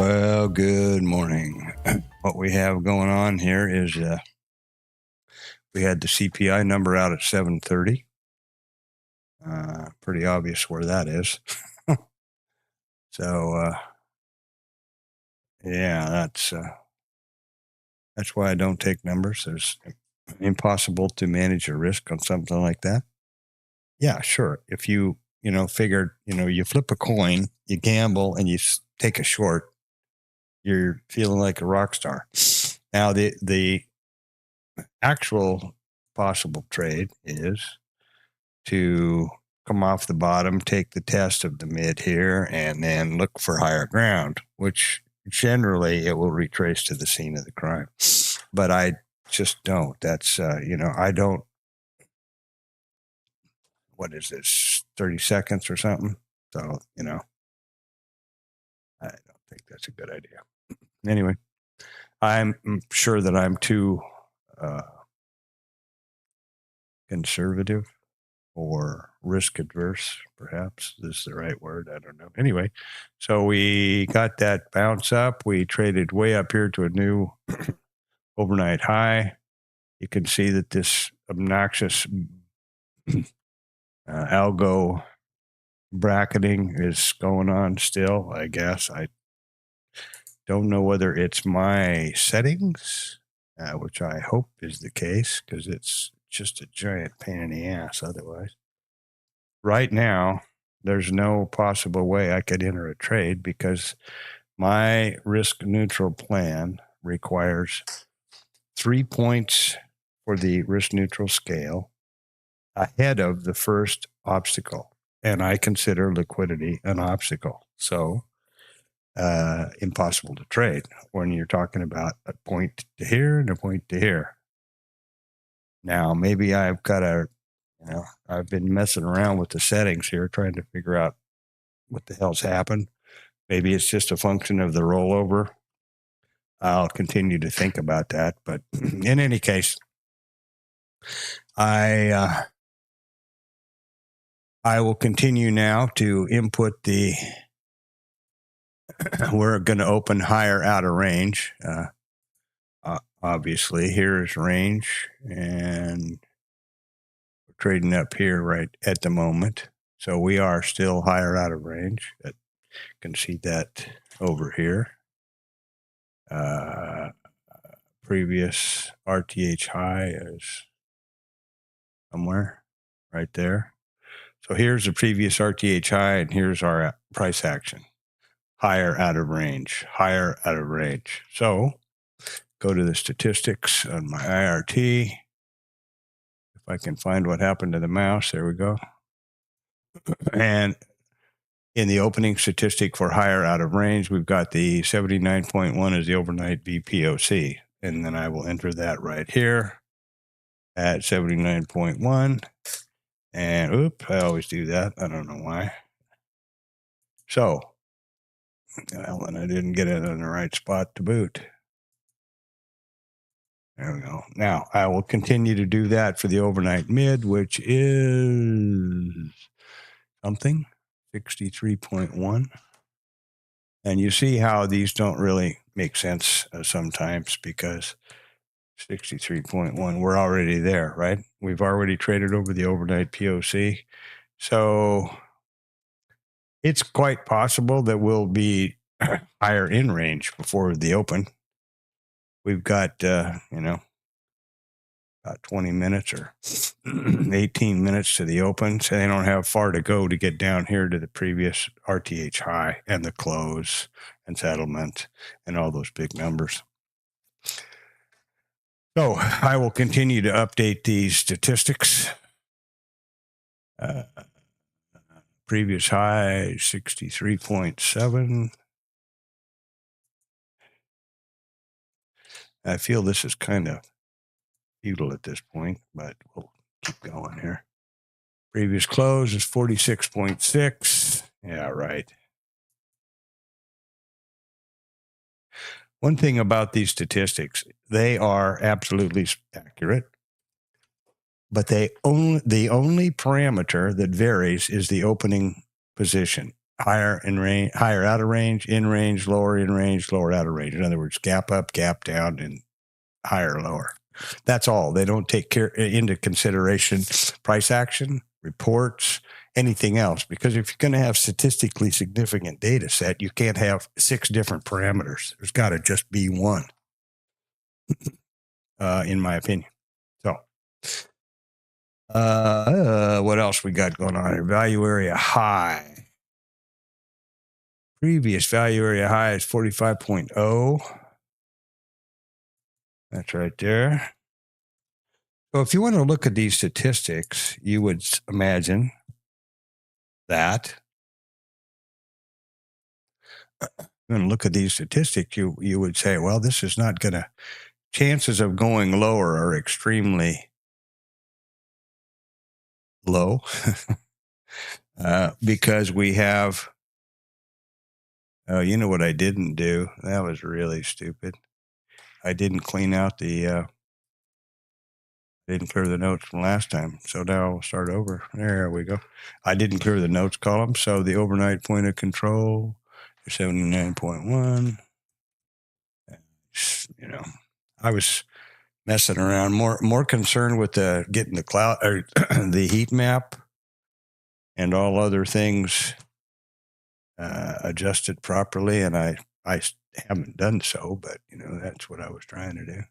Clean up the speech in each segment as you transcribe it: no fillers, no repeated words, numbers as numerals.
Well, good morning. What we have going on here is we had the CPI number out at 7:30. Pretty obvious where that is. So, yeah, that's why I don't take numbers. It's impossible to manage your risk on something like that. Yeah, sure. If you figured, you flip a coin, you gamble, and you take a short, you're feeling like a rock star. Now, the actual possible trade is to come off the bottom, take the test of the mid here, and then look for higher ground, which generally it will retrace to the scene of the crime. But I just don't. That's, I don't, what is this, 30 seconds or something? So, I don't think that's a good idea. Anyway, I'm sure that I'm too conservative or risk adverse, perhaps is the right word. I don't know. Anyway, so we got that bounce up. We traded way up here to a new overnight high. You can see that this obnoxious algo bracketing is going on still, I guess. I don't know whether it's my settings, which I hope is the case, because it's just a giant pain in the ass otherwise. Right now, there's no possible way I could enter a trade because my risk neutral plan requires 3 points for the risk neutral scale ahead of the first obstacle. And I consider liquidity an obstacle. So impossible to trade when you're talking about a point to here and a point to here. Now, maybe I've got I've been messing around with the settings here, trying to figure out what the hell's happened. Maybe it's just a function of the rollover. I'll continue to think about that. But in any case, I will continue now to input the, we're going to open higher out of range. Obviously, here's range, and we're trading up here right at the moment. So we are still higher out of range. You can see that over here. Previous RTH high is somewhere right there. So here's the previous RTH high, and here's our price action. Higher out of range, higher out of range. So go to the statistics on my IRT. If I can find what happened to the mouse, there we go. And in the opening statistic for higher out of range, we've got the 79.1 as the overnight VPOC. And then I will enter that right here at 79.1. And oops, I always do that. I don't know why. So, well, and I didn't get it in the right spot to boot. There we go. Now, I will continue to do that for the overnight mid, which is something, 63.1. And you see how these don't really make sense sometimes, because 63.1, we're already there, right? We've already traded over the overnight POC. So it's quite possible that we'll be higher in range before the open. We've got, about 20 minutes or 18 minutes to the open. So they don't have far to go to get down here to the previous RTH high and the close and settlement and all those big numbers. So I will continue to update these statistics. Previous high, 63.7. I feel this is kind of futile at this point, but we'll keep going here. Previous close is 46.6. Yeah, right. One thing about these statistics, they are absolutely accurate, but the only parameter that varies is the opening position. higher in range, higher out of range, in range, lower in range, lower out of range. In other words, gap up, gap down, and higher, lower. That's all. They don't take into consideration price action, reports, anything else. Because if you're going to have statistically significant data set, you can't have 6 different parameters. There's got to just be one, in my opinion. So, what else we got going on here? Value area high. Previous value area high is 45.0. That's right there. So if you want to look at these statistics, you would imagine that and look at these statistics, you would say, well, this is not going to, chances of going lower are extremely low because we have, you know what I didn't do? That was really stupid. I didn't clean out the, didn't clear the notes from last time. So now I'll start over. There we go. I didn't clear the notes column. So the overnight point of control, 79.1. You know, I was messing around, more concerned with getting the cloud or the heat map and all other things adjusted properly, and I haven't done so, but you know that's what I was trying to do.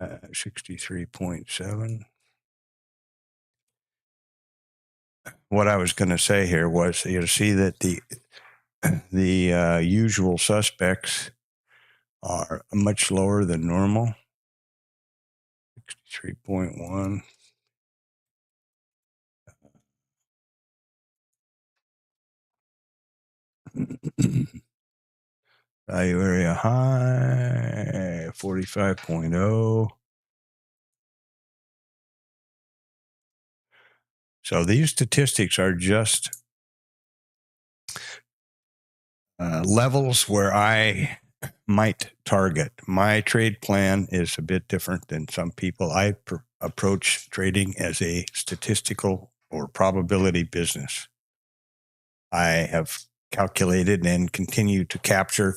63.7. What I was going to say here was, you see that the usual suspects are much lower than normal. 63.1. Value area high, 45.0. So these statistics are just levels where I might target. My trade plan is a bit different than some people. I approach trading as a statistical or probability business. I have calculated and continue to capture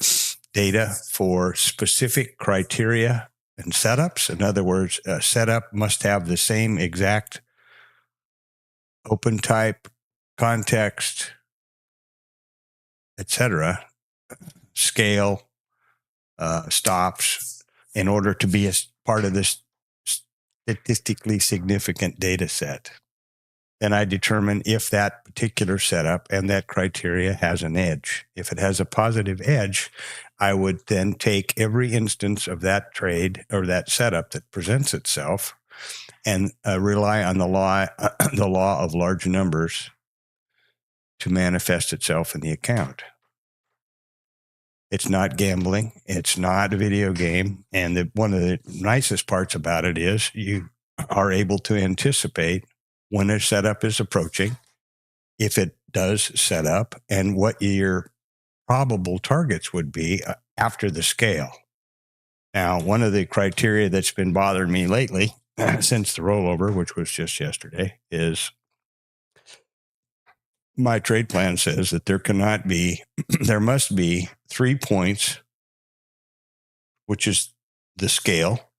data for specific criteria and setups. In other words, a setup must have the same exact open type, context, etc., scale, stops, in order to be a part of this statistically significant data set. Then I determine if that particular setup and that criteria has an edge. If it has a positive edge, I would then take every instance of that trade or that setup that presents itself and rely on the law of large numbers to manifest itself in the account. It's not gambling. It's not a video game. And one of the nicest parts about it is you are able to anticipate when a setup is approaching, if it does set up, and what your probable targets would be after the scale. Now, one of the criteria that's been bothering me lately since the rollover, which was just yesterday, is my trade plan says that there must be 3 points, which is the scale,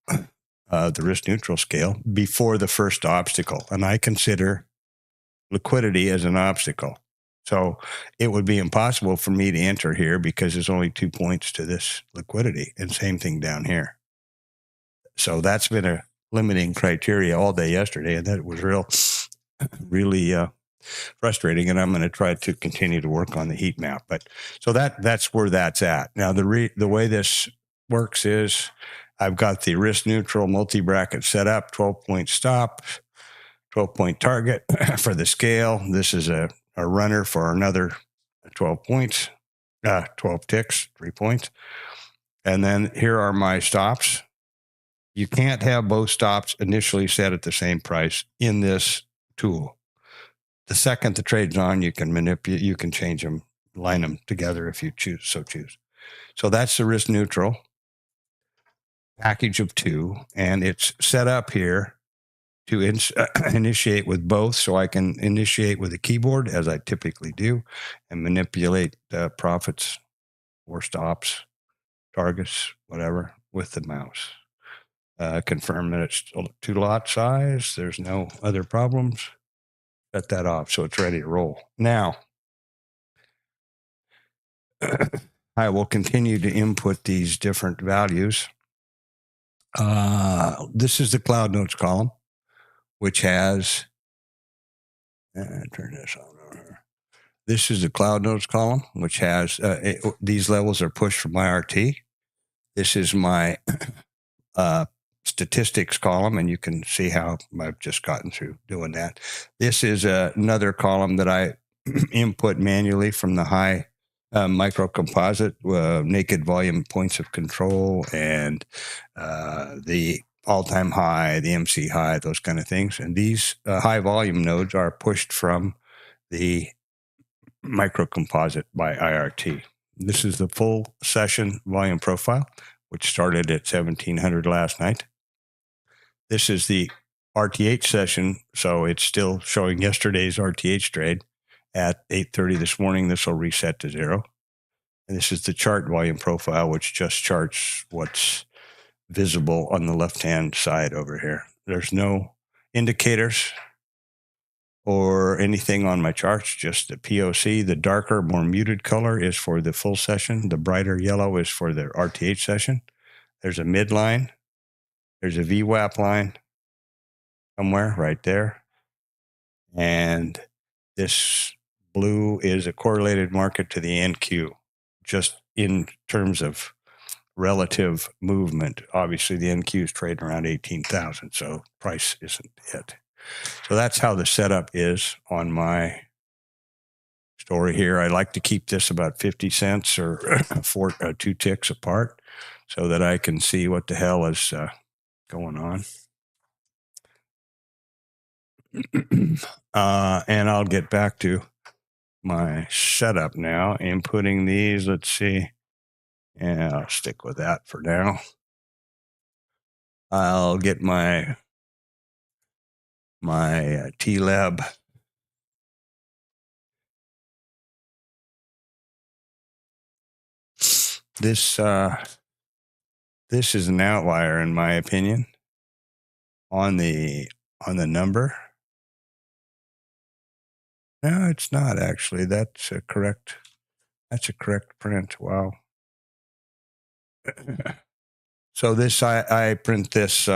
the risk neutral scale, before the first obstacle. And I consider liquidity as an obstacle. So it would be impossible for me to enter here because there's only 2 points to this liquidity, and same thing down here. So that's been a limiting criteria all day yesterday, and that was really frustrating. And I'm going to try to continue to work on the heat map. But so that's where that's at. Now the way this works is I've got the risk neutral multi-bracket set up, 12-point stop, 12-point target for the scale. This is a runner for another 12 points, 12 ticks, 3 points. And then here are my stops. You can't have both stops initially set at the same price in this tool. The second the trade's on, you can manipulate, you can change them, line them together if you choose. So that's the risk neutral package of 2, and it's set up here to initiate with both, so I can initiate with a keyboard as I typically do and manipulate profits or stops, targets, whatever, with the mouse. Confirm that it's to lot size. There's no other problems. Set that off so it's ready to roll. Now, I will continue to input these different values. This is the cloud notes column, which has, turn this on. This is the cloud notes column, which has, these levels are pushed from my RT. This is my statistics column, and you can see how I've just gotten through doing that. This is another column that I input manually from the high micro composite, naked volume points of control, and the all-time high, the MC high, those kind of things. And these high volume nodes are pushed from the micro composite by IRT. This is the full session volume profile, which started at 1700 last night. This is the RTH session, so it's still showing yesterday's RTH trade at 8:30 this morning. This will reset to 0. And this is the chart volume profile, which just charts what's visible on the left-hand side over here. There's no indicators or anything on my charts, just the POC. The darker, more muted color is for the full session. The brighter yellow is for the RTH session. There's a midline. There's a VWAP line somewhere right there. And this blue is a correlated market to the NQ, just in terms of relative movement. Obviously, the NQ is trading around 18,000, so price isn't it. So that's how the setup is on my story here. I like to keep this about 50 cents or 2 ticks apart so that I can see what the hell is going on. And I'll get back to my setup now, inputting these. Let's see. Yeah, I'll stick with that for now. I'll get my T-Lab. This is an outlier in my opinion on the number. No, it's not actually. That's a correct print. Wow. So this I print this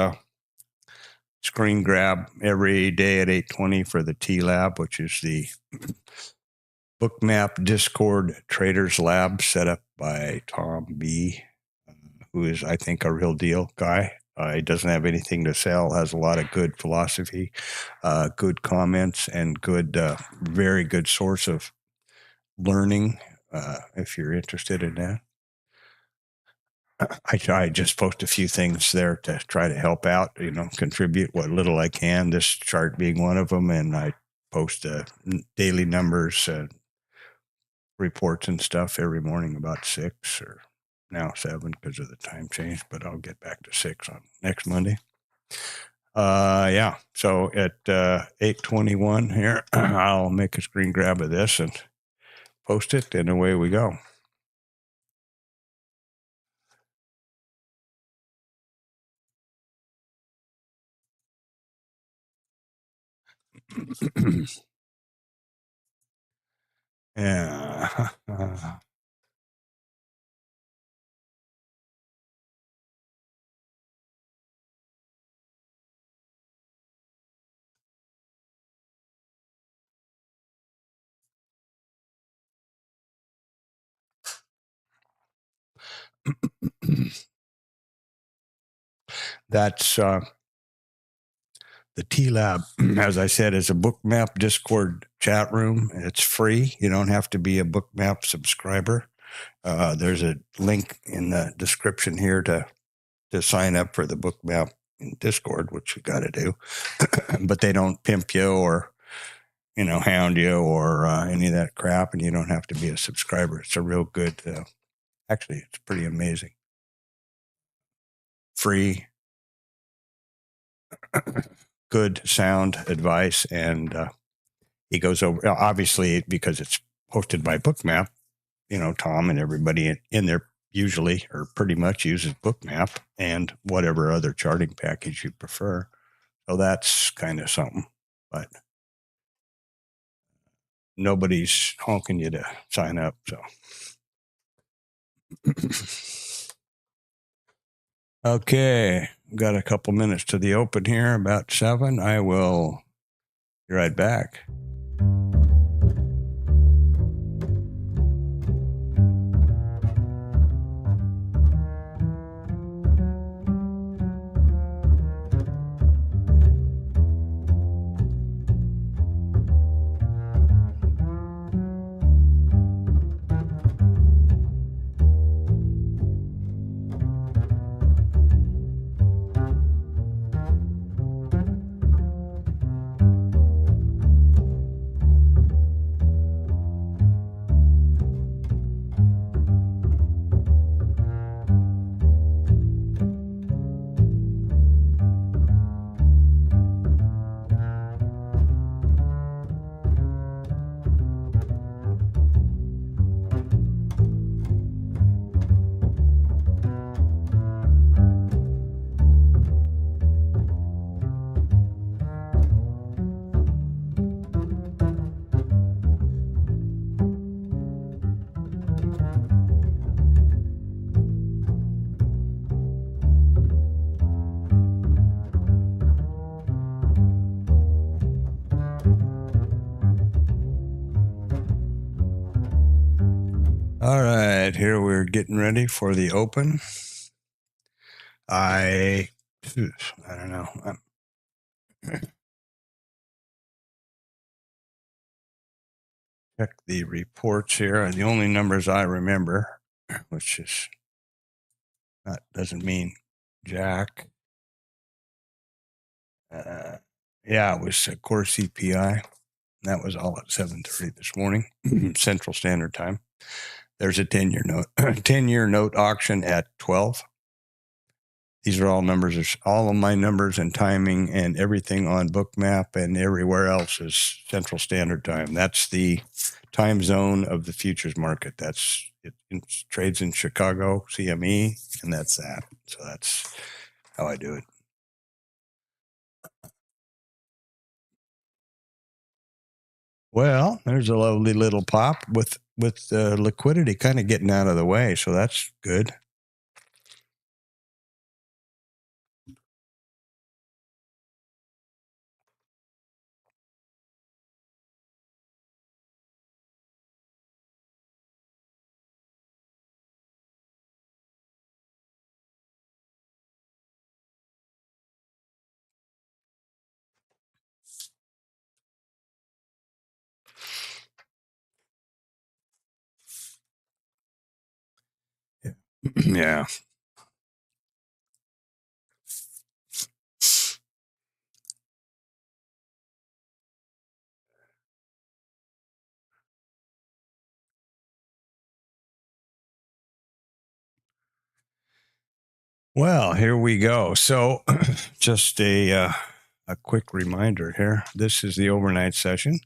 screen grab every day at 8:20 for the T-Lab, which is the Bookmap Discord Traders Lab set up by Tom B, who is, I think, a real deal guy. He doesn't have anything to sell, has a lot of good philosophy, good comments, and good, very good source of learning if you're interested in that. I just post a few things there to try to help out, contribute what little I can, this chart being one of them, and I post daily numbers, reports and stuff every morning about 6 or now 7 because of the time change, but I'll get back to 6 on next Monday. Yeah, so at 8:21 here, I'll make a screen grab of this and post it, and away we go. Yeah. That's the T-Lab, as I said, is a Bookmap Discord chat room. It's free. You don't have to be a Bookmap subscriber. There's a link in the description here to sign up for the Bookmap Discord, which you got to do. But they don't pimp you or, hound you or any of that crap, and you don't have to be a subscriber. It's a real good, actually, it's pretty amazing. Free. good, sound advice. And he goes over, obviously, because it's hosted by Bookmap, Tom and everybody in there usually or pretty much uses Bookmap and whatever other charting package you prefer. So that's kind of something. But nobody's honking you to sign up. So, okay, got a couple minutes to the open here, about 7. I will be right back. All right, here we're getting ready for the open. I don't know. Check the reports here. The only numbers I remember, which is doesn't mean jack. Yeah, it was core CPI. That was all at 7:30 this morning, Central Standard Time. There's a 10-year note, 10-year note auction at 12. These are all numbers. All of my numbers and timing and everything on Bookmap and everywhere else is Central Standard Time. That's the time zone of the futures market. It trades in Chicago, CME, and that's that. So that's how I do it. Well, there's a lovely little pop with liquidity kind of getting out of the way, so that's good. Yeah. Well, here we go. So, just a quick reminder here. This is the overnight session.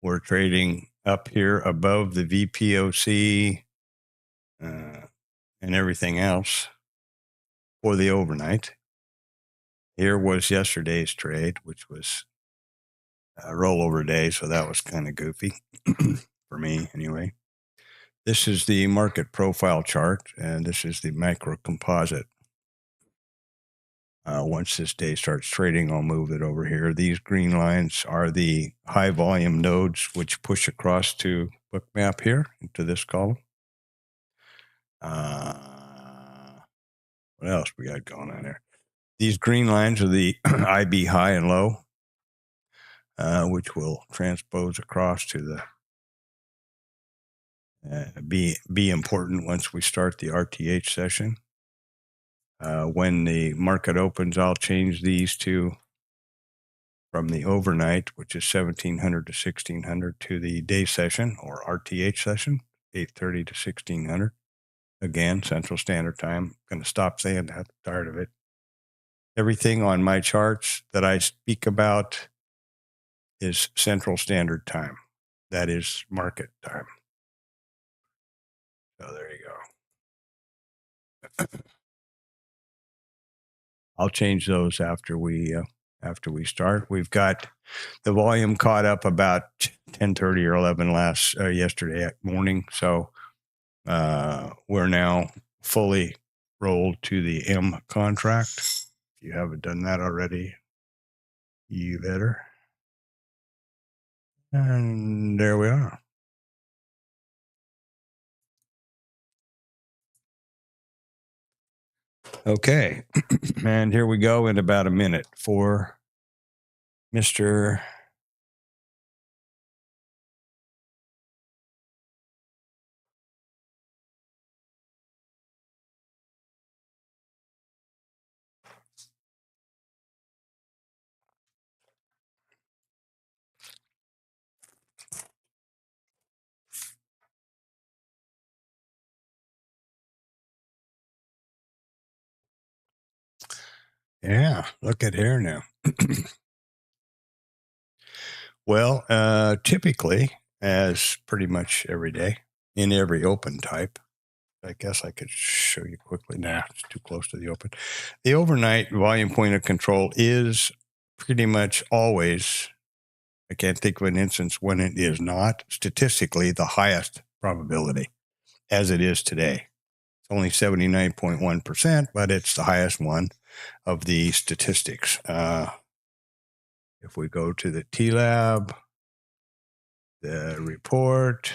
We're trading up here above the VPOC and everything else for the overnight. Here was yesterday's trade, which was a rollover day, so that was kind of goofy for me anyway. This is the market profile chart, and this is the macro composite. Once this day starts trading, I'll move it over here. These green lines are the high volume nodes, which push across to Bookmap here into this column. What else we got going on there? These green lines are the IB high and low, which will transpose across to the be important once we start the RTH session. When the market opens, I'll change these to from the overnight, which is 1700 to 1600, to the day session or RTH session, 8:30 to 1600. Again, Central Standard Time. Going to stop saying that. Tired of it. everything on my charts that I speak about is Central Standard Time. That is market time. So there you go. I'll change those after we start. We've got the volume caught up about 10:30 or 11 yesterday morning. So we're now fully rolled to the M contract. If you haven't done that already, you better. And there we are. Okay. And here we go in about a minute for Mr. Yeah, look at here now. Well, typically, as pretty much every day in every open type, I guess I could show you quickly. Nah, it's too close to the open. The overnight volume point of control is pretty much always, I can't think of an instance when it is not statistically the highest probability, as it is today. It's only 79.1%, but it's the highest one of the statistics. If we go to the T-Lab, the report,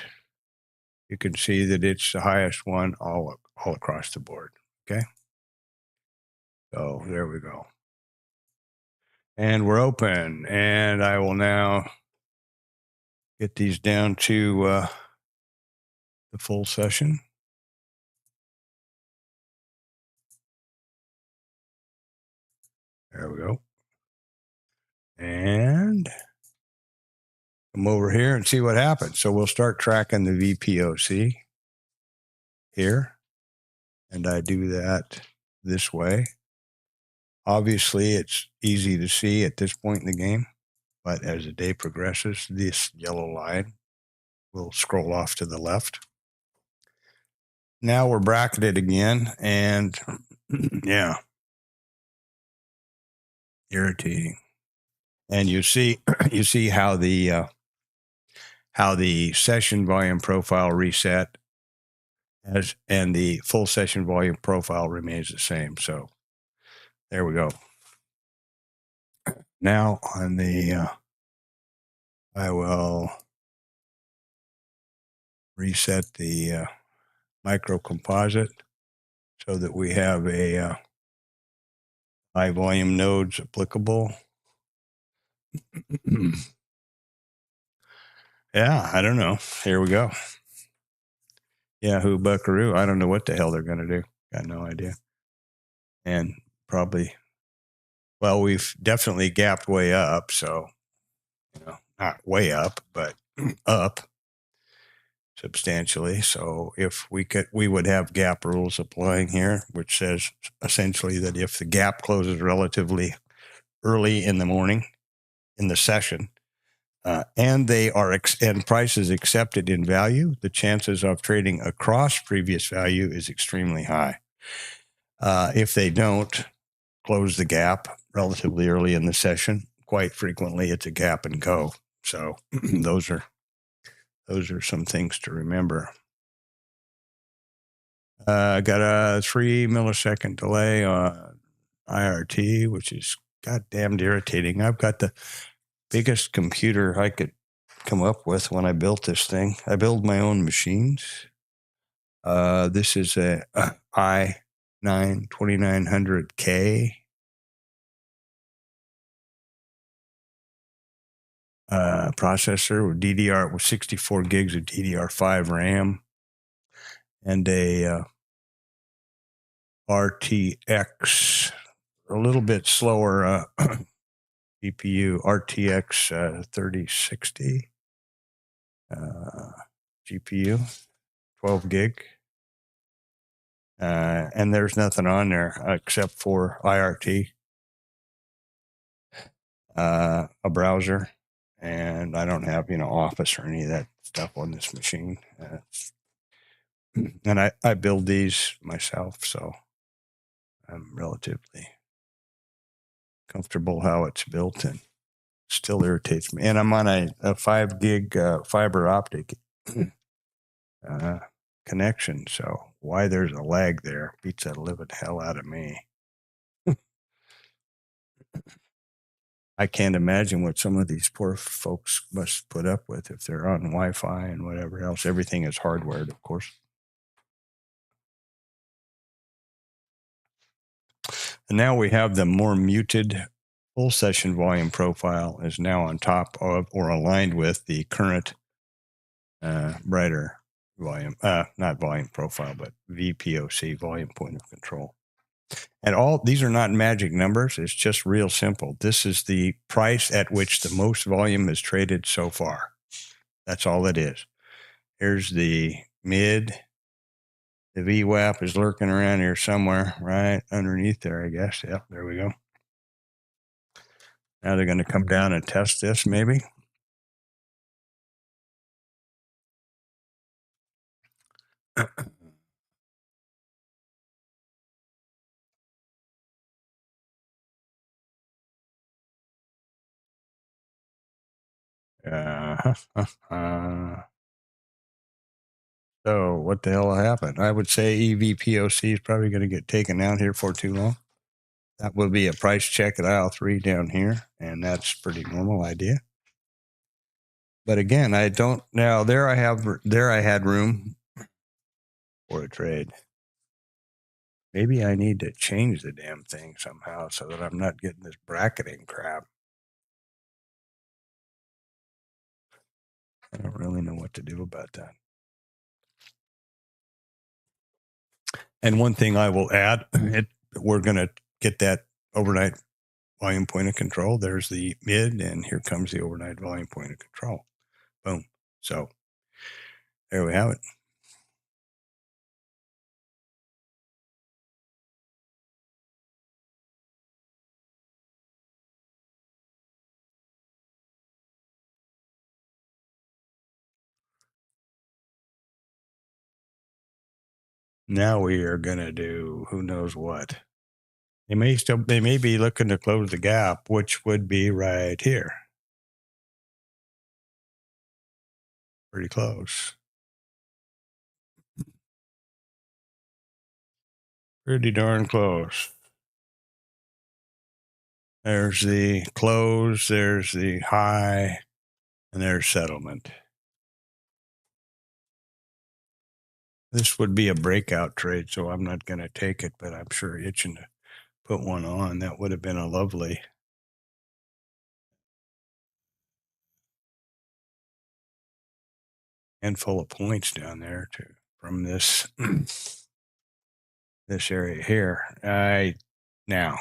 you can see that it's the highest one all across the board. Okay. So there we go. And we're open. And I will now get these down to the full session. There we go. And come over here and see what happens. So we'll start tracking the VPOC here. And I do that this way. Obviously, it's easy to see at this point in the game. But as the day progresses, this yellow line will scroll off to the left. Now we're bracketed again. And yeah, irritating. And you see how the session volume profile reset and the full session volume profile remains the same. So there we go. Now on the I will reset the micro composite so that we have a high volume nodes applicable. Yeah, I don't know. Here we go. Yahoo Buckaroo. I don't know what the hell they're going to do. Got no idea. And probably, well, we've definitely gapped way up. So, not way up, but up substantially. So if we would have gap rules applying here, which says essentially that if the gap closes relatively early in the morning in the session, and and price is accepted in value, the chances of trading across previous value is extremely high. If they don't close the gap relatively early in the session, quite frequently it's a gap and go. So those are some things to remember. I got a 3 millisecond delay on IRT, which is goddamn irritating. I've got the biggest computer I could come up with when I built this thing. I build my own machines. This is a i9-2900K processor with DDR with 64 gigs of DDR5 RAM and a RTX, a little bit slower GPU, RTX 3060 GPU, 12 gig. And there's nothing on there except for IRT. a browser, and I don't have, Office or any of that stuff on this machine. And I build these myself, so I'm relatively comfortable how it's built, and still irritates me. And I'm on a 5 gig fiber optic connection, so why there's a lag there beats the living hell out of me. I can't imagine what some of these poor folks must put up with if they're on Wi-Fi and whatever else. Everything is hardwired, of course. And now we have the more muted full session volume profile is now on top of or aligned with the current brighter volume, not volume profile, but VPOC, volume point of control. And all these are not magic numbers. It's just real simple. This is the price at which the most volume is traded so far. That's all it is. Here's the mid. The VWAP is lurking around here somewhere, right underneath there, I guess. Yep, there we go. Now they're going to come down and test this, maybe. So what the hell happened? I would say EVPOC is probably going to get taken out here for too long. That would be a price check at aisle 3 down here, and that's pretty normal idea. But again, I don't now. There I had room for a trade. Maybe I need to change the damn thing somehow so that I'm not getting this bracketing crap. I don't really know what to do about that. And one thing I will add, we're going to get that overnight volume point of control. There's the mid, and here comes the overnight volume point of control. Boom. So there we have it. Now we are going to do who knows what. They may be looking to close the gap, which would be right here. Pretty close. Pretty darn close. There's the close, there's the high, and there's settlement. This would be a breakout trade, so I'm not going to take it, but I'm sure itching to put one on. That would have been a lovely handful of points down there from this this area here. Now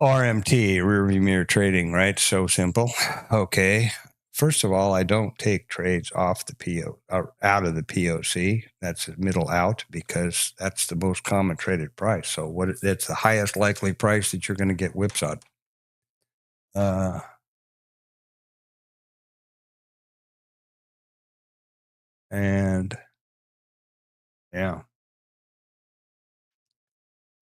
RMT, rear view mirror trading, right? So simple. Okay. First of all, I don't take trades off the PO or out of the POC. That's the middle out because that's the most common traded price. So it's the highest likely price that you're going to get whipsawed. And yeah.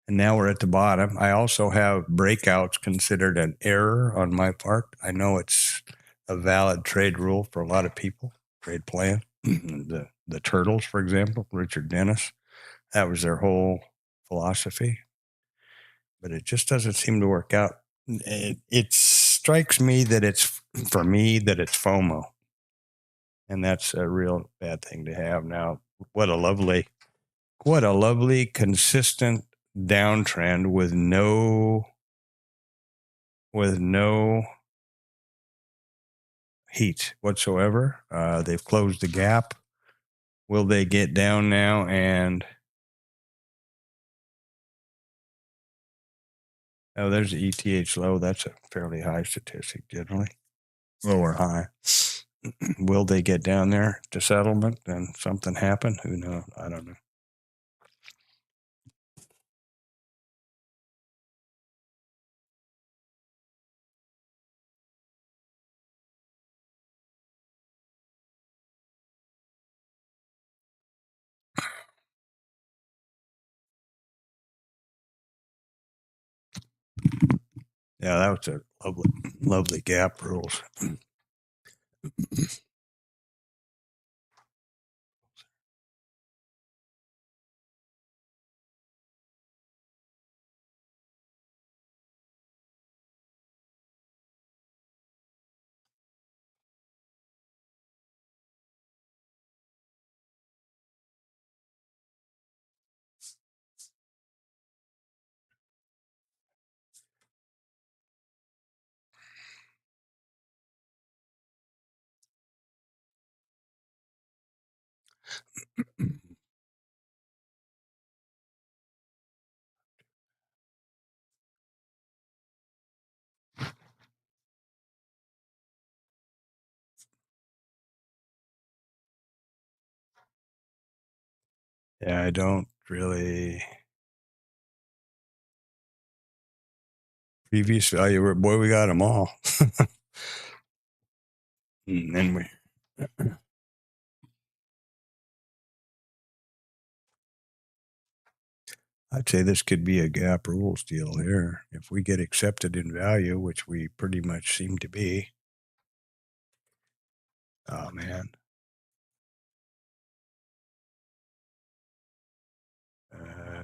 And now we're at the bottom. I also have breakouts considered an error on my part. I know it's a valid trade rule for a lot of people, trade plan. The Turtles, for example, Richard Dennis, that was their whole philosophy. But it just doesn't seem to work out. It strikes me that it's FOMO. And that's a real bad thing to have. Now, what a lovely consistent downtrend with no heat whatsoever. They've closed the gap. Will they get down now? And there's the ETH low. That's a fairly high statistic generally, low or high. Will they get down there to settlement and something happen? Who knows? I don't know. Yeah, that was a lovely gap rules. Yeah, I don't really. Previous value, boy, we got them all. And then we. I'd say this could be a gap rules deal here. If we get accepted in value, which we pretty much seem to be. Oh, man.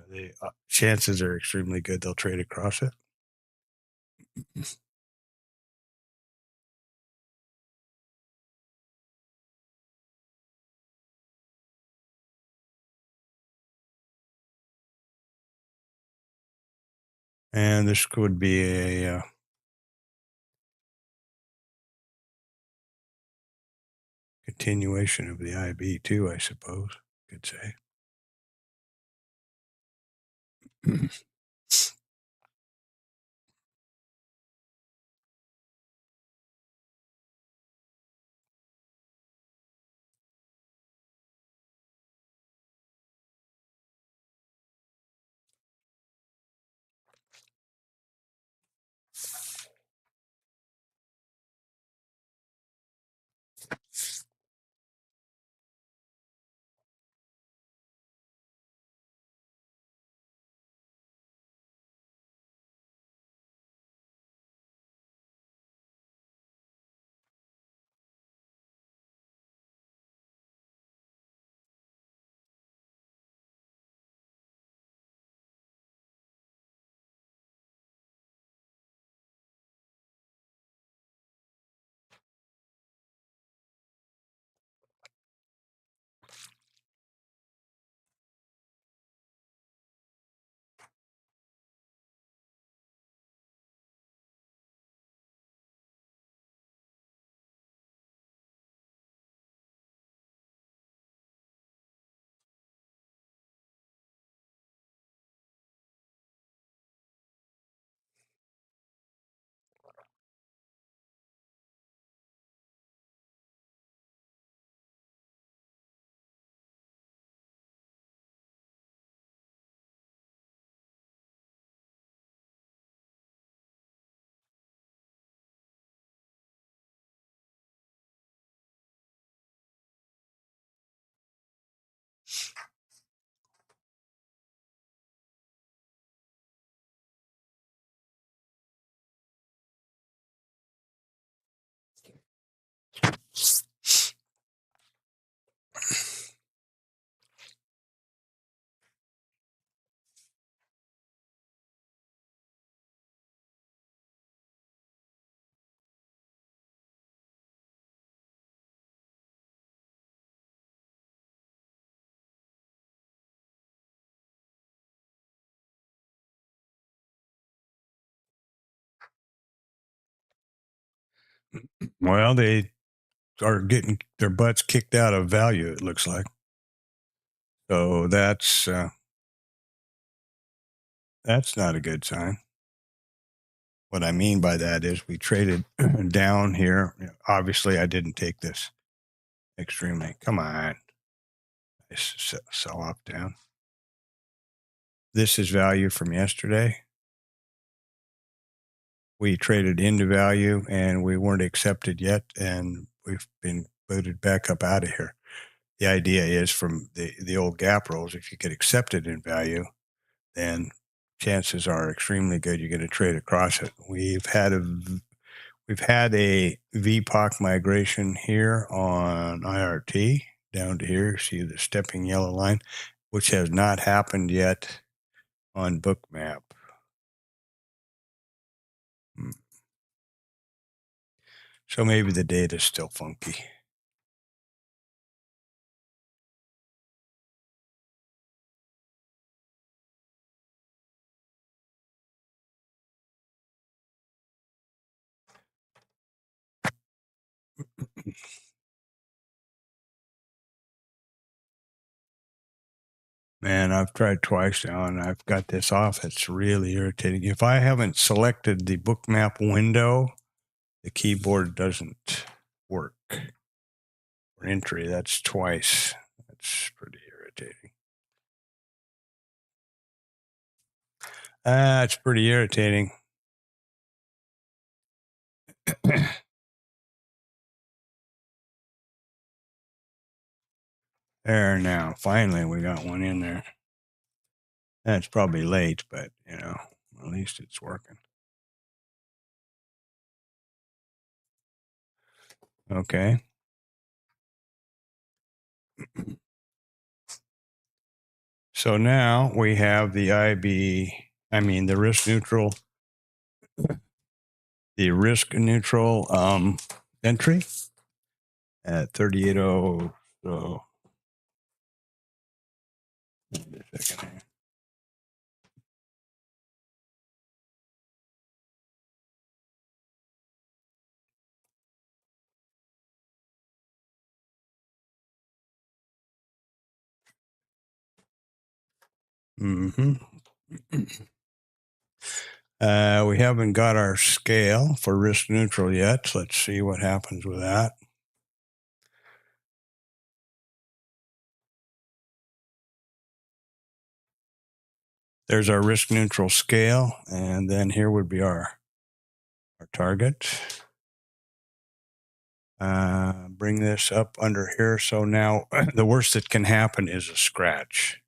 The chances are extremely good they'll trade across it. And this could be a continuation of the IB too, I suppose. Could say. Well, they are getting their butts kicked out of value, it looks like. So that's not a good sign. What I mean by that is we traded down here. Obviously, I didn't take this extremely. Come on. Sell off down. This is value from yesterday. We traded into value and we weren't accepted yet. And we've been booted back up out of here. The idea is from the old gap rules, if you get accepted in value, then chances are extremely good you're going to trade across it. We've had a VPOC migration here on IRT down to here. See the stepping yellow line, which has not happened yet on Bookmap. So maybe the data's still funky. Man, I've tried twice now and I've got this off. It's really irritating. If I haven't selected the Bookmap window, the keyboard doesn't work. For entry, that's twice. That's pretty irritating. It's pretty irritating. There now. Finally, we got one in there. That's probably late, but, you know, at least it's working. Okay. So now we have the the risk neutral, entry at 38.0. So, wait a second here. We haven't got our scale for risk neutral yet. So let's see what happens with that. There's our risk neutral scale, and then here would be our target. Bring this up under here. So now the worst that can happen is a scratch.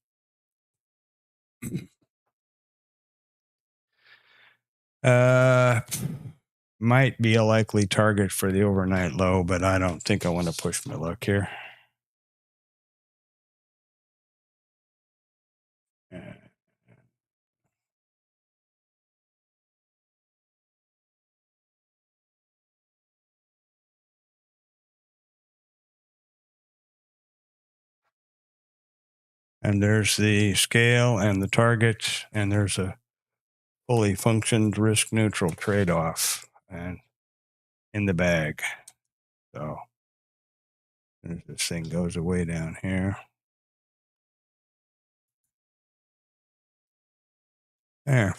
Might be a likely target for the overnight low, but I don't think I want to push my luck here. And there's the scale and the target, and there's a fully functioned risk neutral trade-off and in the bag. So this thing goes away down here. There.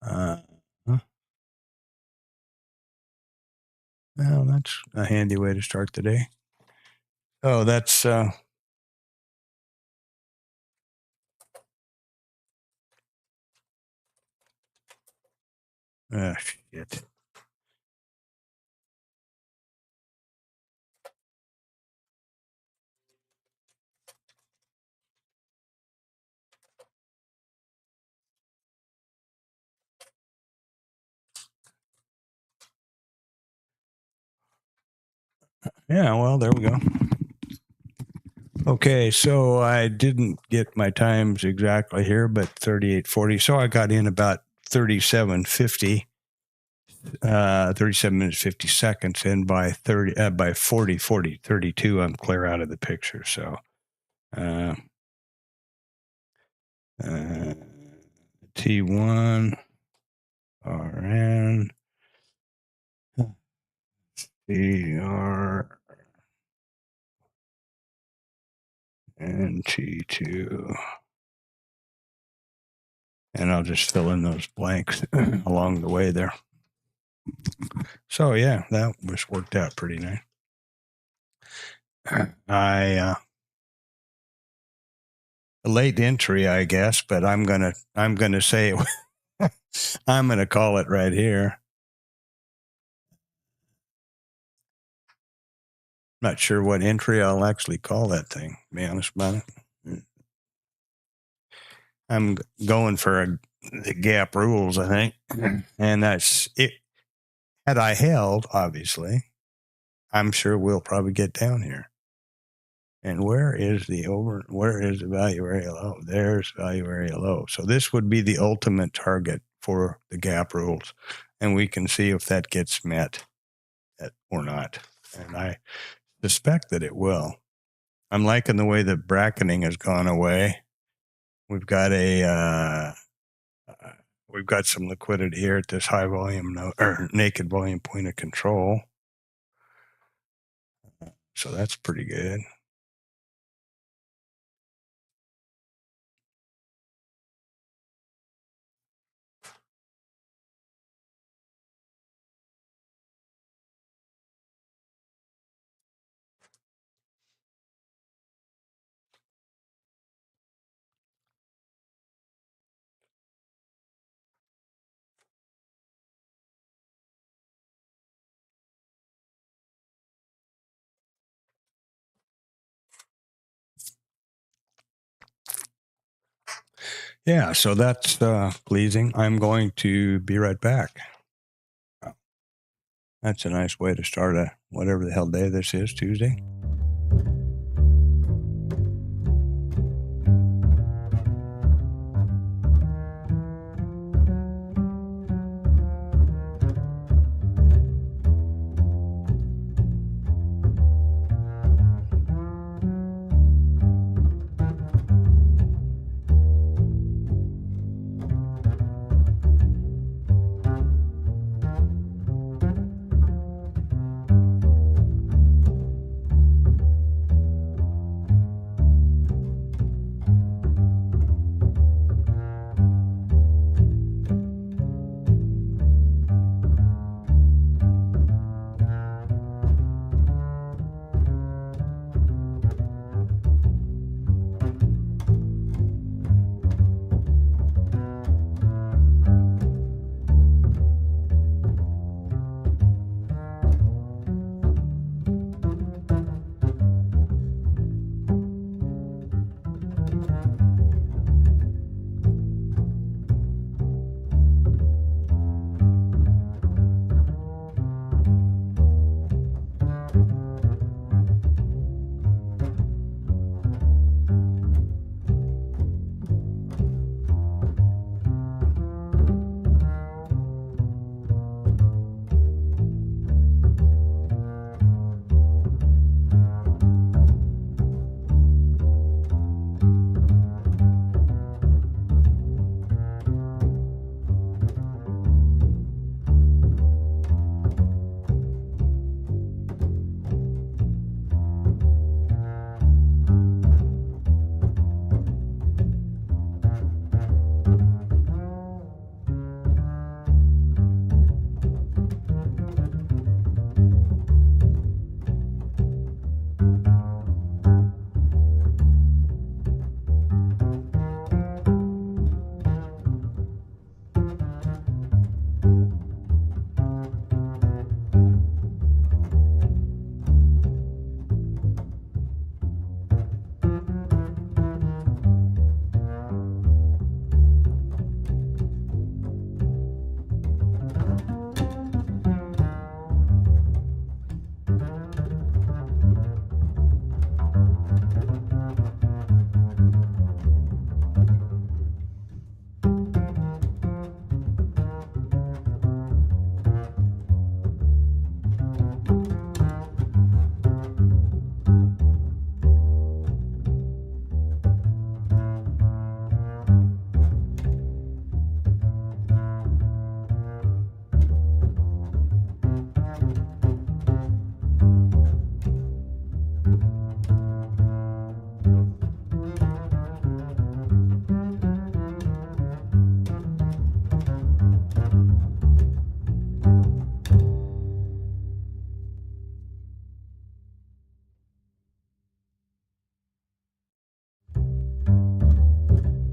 Well, that's a handy way to start the day. Oh, that's shit. Yeah, well, there we go. Okay, so I didn't get my times exactly here, but 38.40. So I got in about 37.50, 37 minutes 50 seconds, and by 40:32, I'm clear out of the picture. So, T1, RN, CR, and T2. And I'll just fill in those blanks along the way there. So yeah, that was worked out pretty nice. A late entry, I guess, but I'm gonna say I'm gonna call it right here. Not sure what entry I'll actually call that thing, to be honest about it. I'm going for the gap rules, I think. And that's it. Had I held, obviously, I'm sure we'll probably get down here. And where is the value area low? There's value area low. So this would be the ultimate target for the gap rules. And we can see if that gets met or not. And I suspect that it will. I'm liking the way the bracketing has gone away. We've got we've got some liquidity here at this high volume or naked volume point of control. So that's pretty good. Yeah, so that's pleasing. I'm going to be right back. That's a nice way to start a whatever the hell day this is, Tuesday.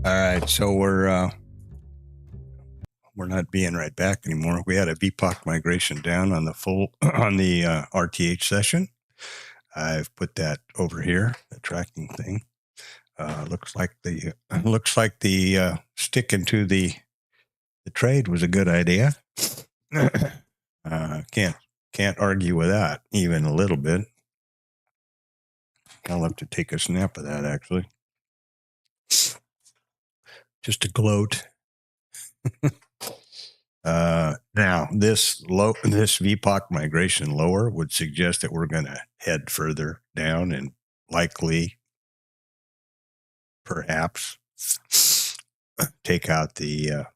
All right, so we're not being right back anymore. We had a VPOC migration down on the RTH session. I've put that over here, the tracking thing. Looks like the sticking to the trade was a good idea. Can't argue with that even a little bit. I'll have to take a snap of that actually, just to gloat. Now this VPOC migration lower would suggest that we're going to head further down and likely, perhaps, take out the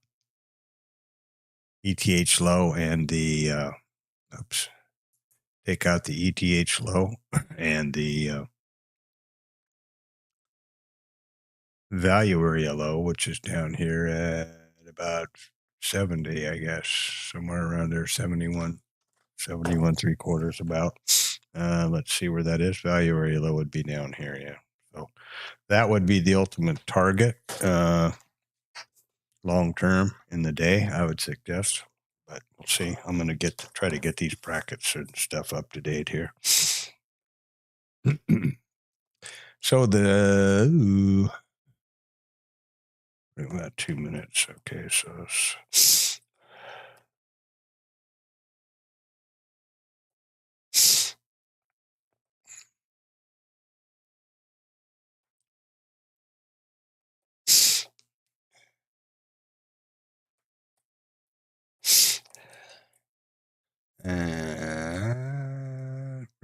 ETH low and the take out the ETH low and the value area low, which is down here at about 70, I guess, somewhere around there, 71 3/4 about. Let's see where that is. Value area low would be down here, yeah. So that would be the ultimate target long term in the day, I would suggest. But we'll see. I'm going to try to get these brackets and stuff up to date here. So about 2 minutes. Okay, so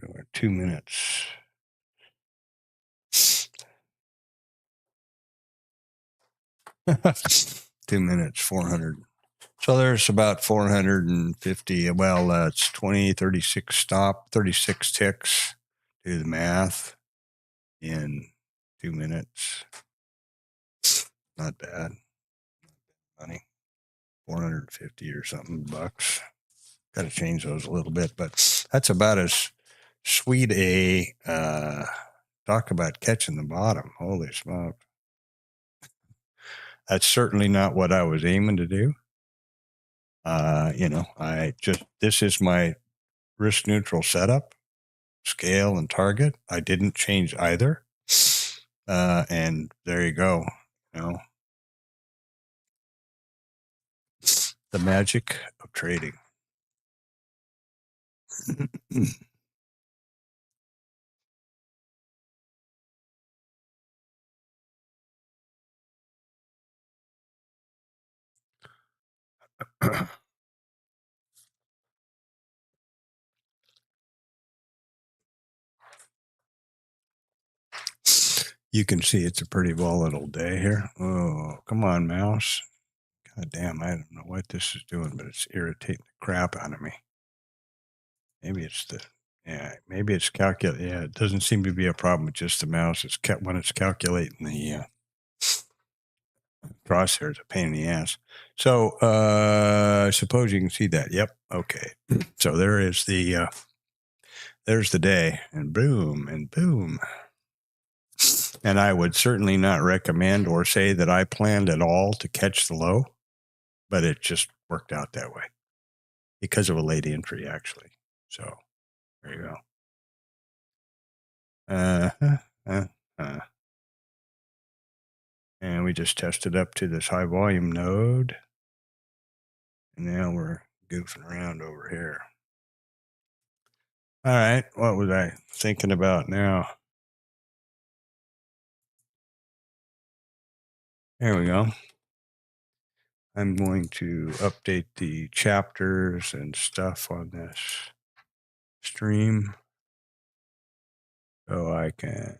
we're 2 minutes. 2 minutes, 400. So there's about 450. Well, it's 20, 36 stop, 36 ticks. Do the math in 2 minutes. Not bad. Money. 450 or something bucks. Got to change those a little bit, but that's about as sweet a talk about catching the bottom. Holy smoke. That's certainly not what I was aiming to do. This is my risk neutral setup, scale and target. I didn't change either. And there you go. The magic of trading. You can see it's a pretty volatile day here. Oh, come on, mouse. God damn, I don't know what this is doing, but it's irritating the crap out of me. Maybe it's calculating. Yeah, it doesn't seem to be a problem with just the mouse. It's when it's calculating the crosshairs, a pain in the ass. So I suppose you can see that. Yep. Okay. So there's the day, and boom, and boom. And I would certainly not recommend or say that I planned at all to catch the low, but it just worked out that way because of a late entry, actually. So there you go. And we just tested up to this high volume node. And now we're goofing around over here. All right. What was I thinking about now? There we go. I'm going to update the chapters and stuff on this stream so I can.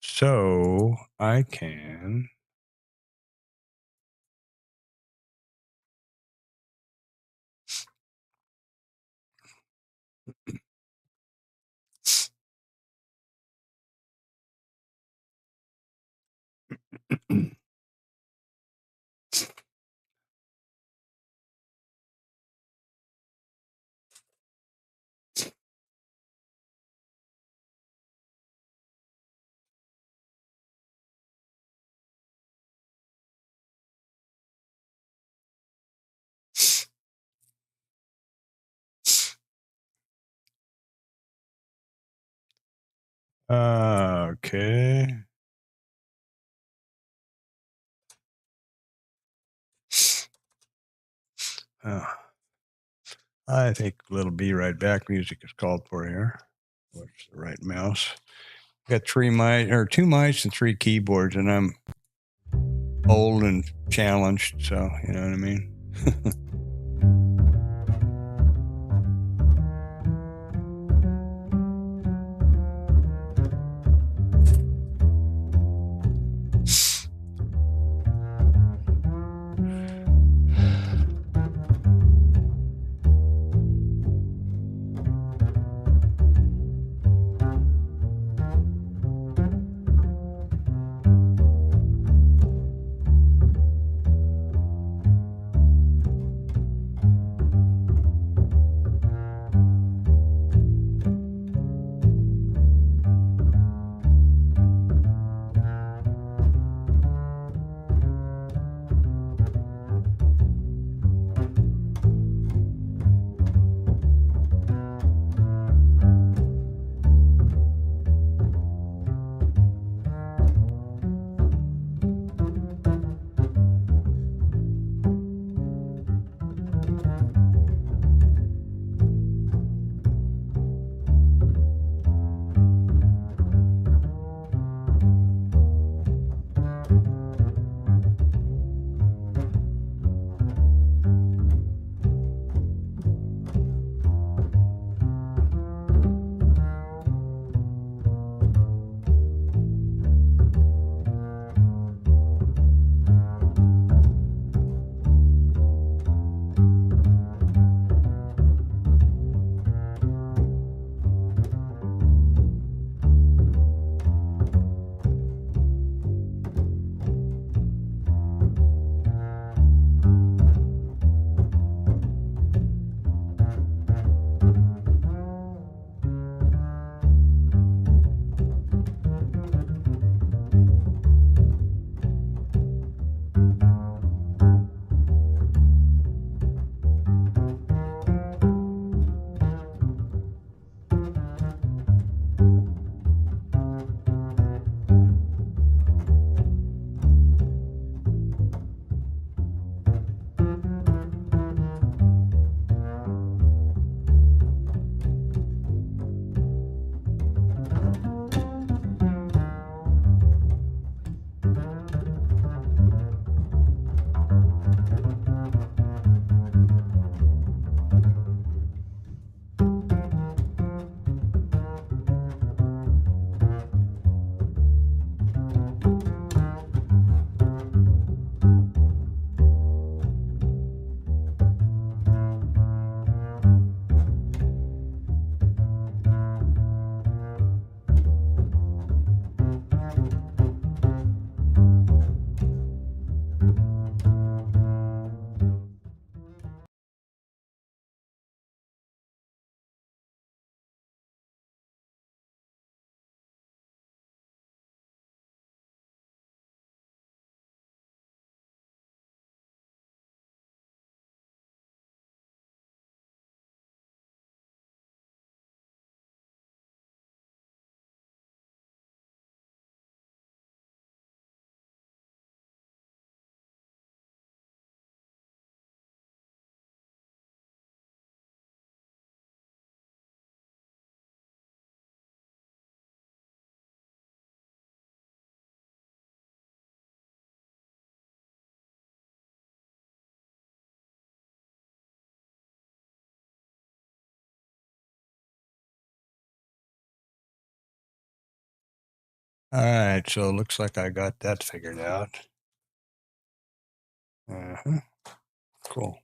So I can. Okay. Uh, I think little be right back music is called for here. What's the right mouse? Got two mice and three keyboards, and I'm old and challenged, so you know what I mean. All right, so it looks like I got that figured out. Uh-huh. Cool.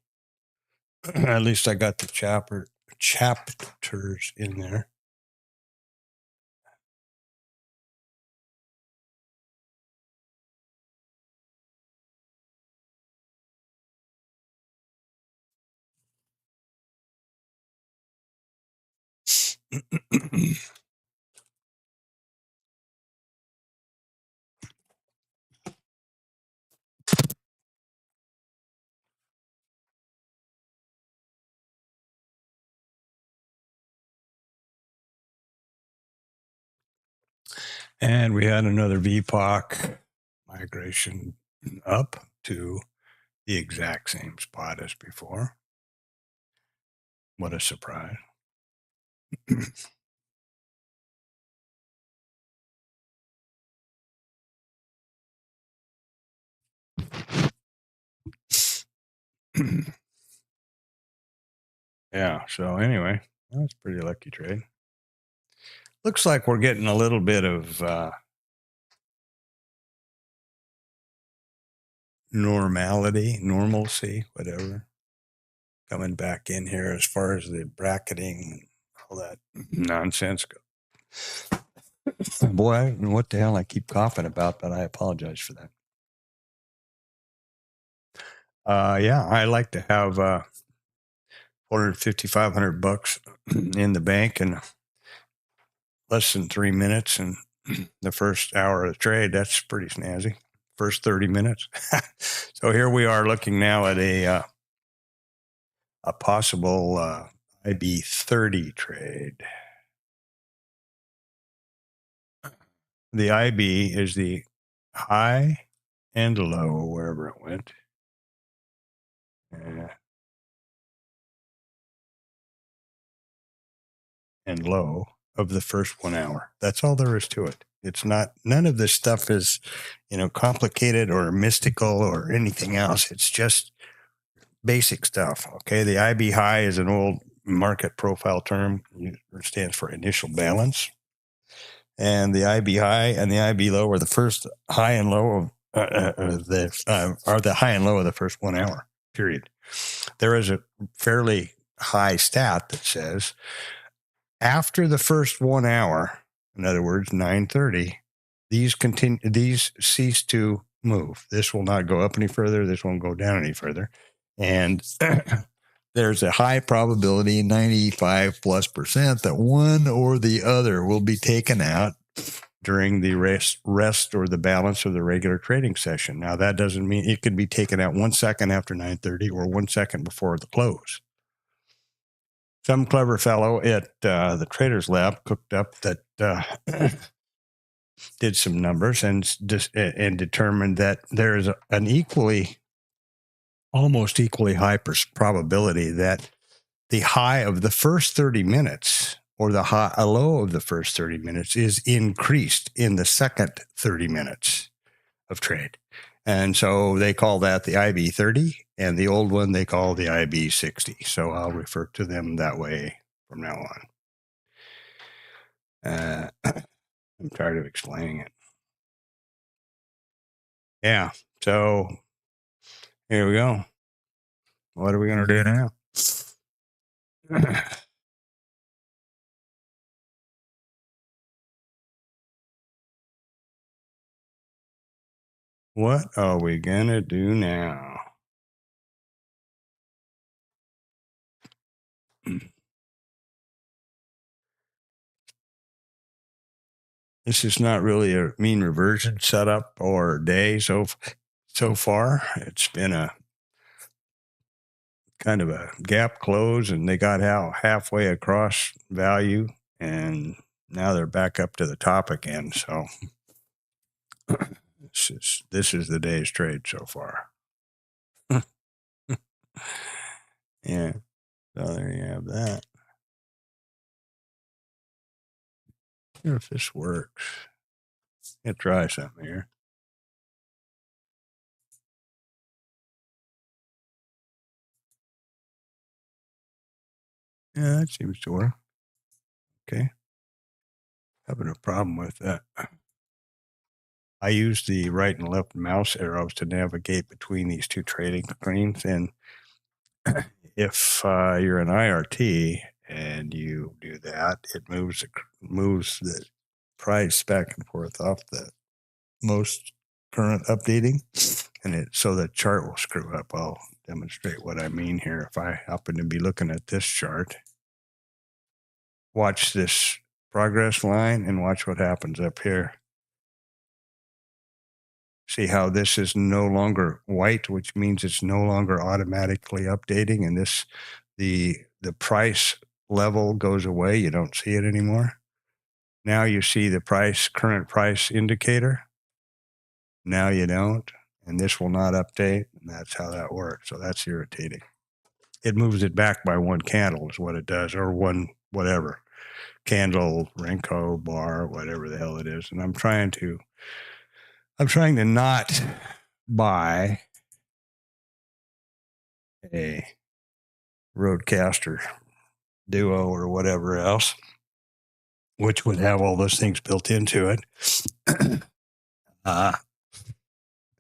At least I got the chapters in there. And we had another VPOC migration up to the exact same spot as before. What a surprise. Yeah, so anyway, that's a pretty lucky trade. Looks like we're getting a little bit of normalcy, whatever, coming back in here as far as the bracketing and all that nonsense goes. Boy, I don't know what the hell I keep coughing about, but I apologize for that. Yeah, I like to have 450, $500 in the bank in less than 3 minutes, and the first hour of the trade, that's pretty snazzy. First 30 minutes. So here we are looking now at a possible IB30 trade. The IB is the high and low, wherever it went. And low of the first 1 hour. That's all there is to it. It's not, none of this stuff is, complicated or mystical or anything else. It's just basic stuff. Okay. The IB high is an old market profile term. It stands for initial balance. And the IB high and the IB low are the first high and low of the high and low of the first 1 hour period. There is a fairly high stat that says after the first 1 hour, in other words, 9:30, these cease to move. This will not go up any further. This won't go down any further. And there's a high probability, 95+%, that one or the other will be taken out during the rest or the balance of the regular trading session. Now, that doesn't mean it could be taken out 1 second after 9:30 or 1 second before the close. Some clever fellow at the Traders Lab cooked up that did some numbers and determined that there is an almost equally high probability that the high of the first 30 minutes or a low of the first 30 minutes is increased in the second 30 minutes of trade. And so they call that the IB30, and the old one they call the IB60. So I'll refer to them that way from now on. I'm tired of explaining it. Yeah. So here we go. What are we going to do now? What are we going to do now? This is not really a mean reversion setup or day so far. It's been a kind of a gap close, and they got out halfway across value, and now they're back up to the top again. So this is the day's trade so far. Yeah. So there you have that. Wonder if this works. Let's try something here. Yeah, that seems to work. Okay. Having a problem with that. I use the right and left mouse arrows to navigate between these two trading screens. And if you're an IRT and you do that, it moves the price back and forth off the most current updating, and so the chart will screw up. I'll demonstrate what I mean here. If I happen to be looking at this chart, watch this progress line and watch what happens up here. See how this is no longer white, which means it's no longer automatically updating, and the price level goes away. You don't see it anymore. Now you see the current price indicator. Now you don't, and this will not update, and that's how that works. So that's irritating. It moves it back by one candle is what it does, or one whatever candle, Renko, bar, whatever the hell it is. And I'm trying to not buy a Roadcaster Duo or whatever else, which would have all those things built into it.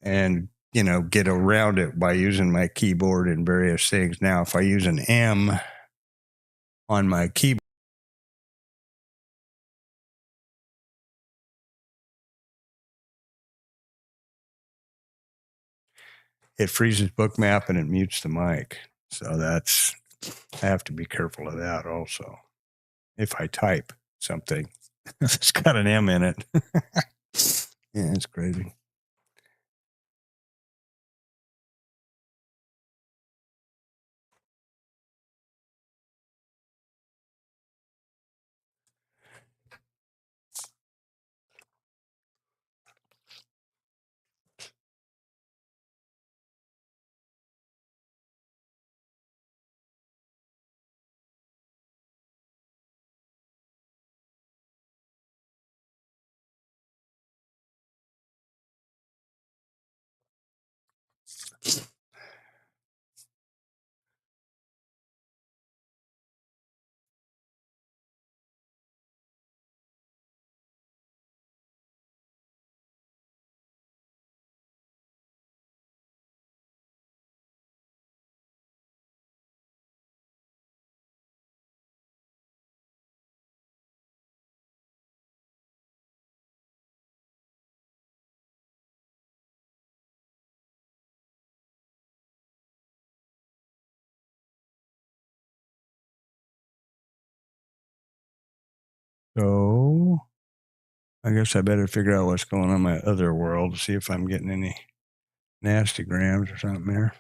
And get around it by using my keyboard and various things. Now, if I use an M on my keyboard, it freezes Bookmap and it mutes the mic. So I have to be careful of that also. If I type something, it's got an M in it. Yeah, it's crazy. So I guess I better figure out what's going on in my other world to see if I'm getting any nasty grams or something there.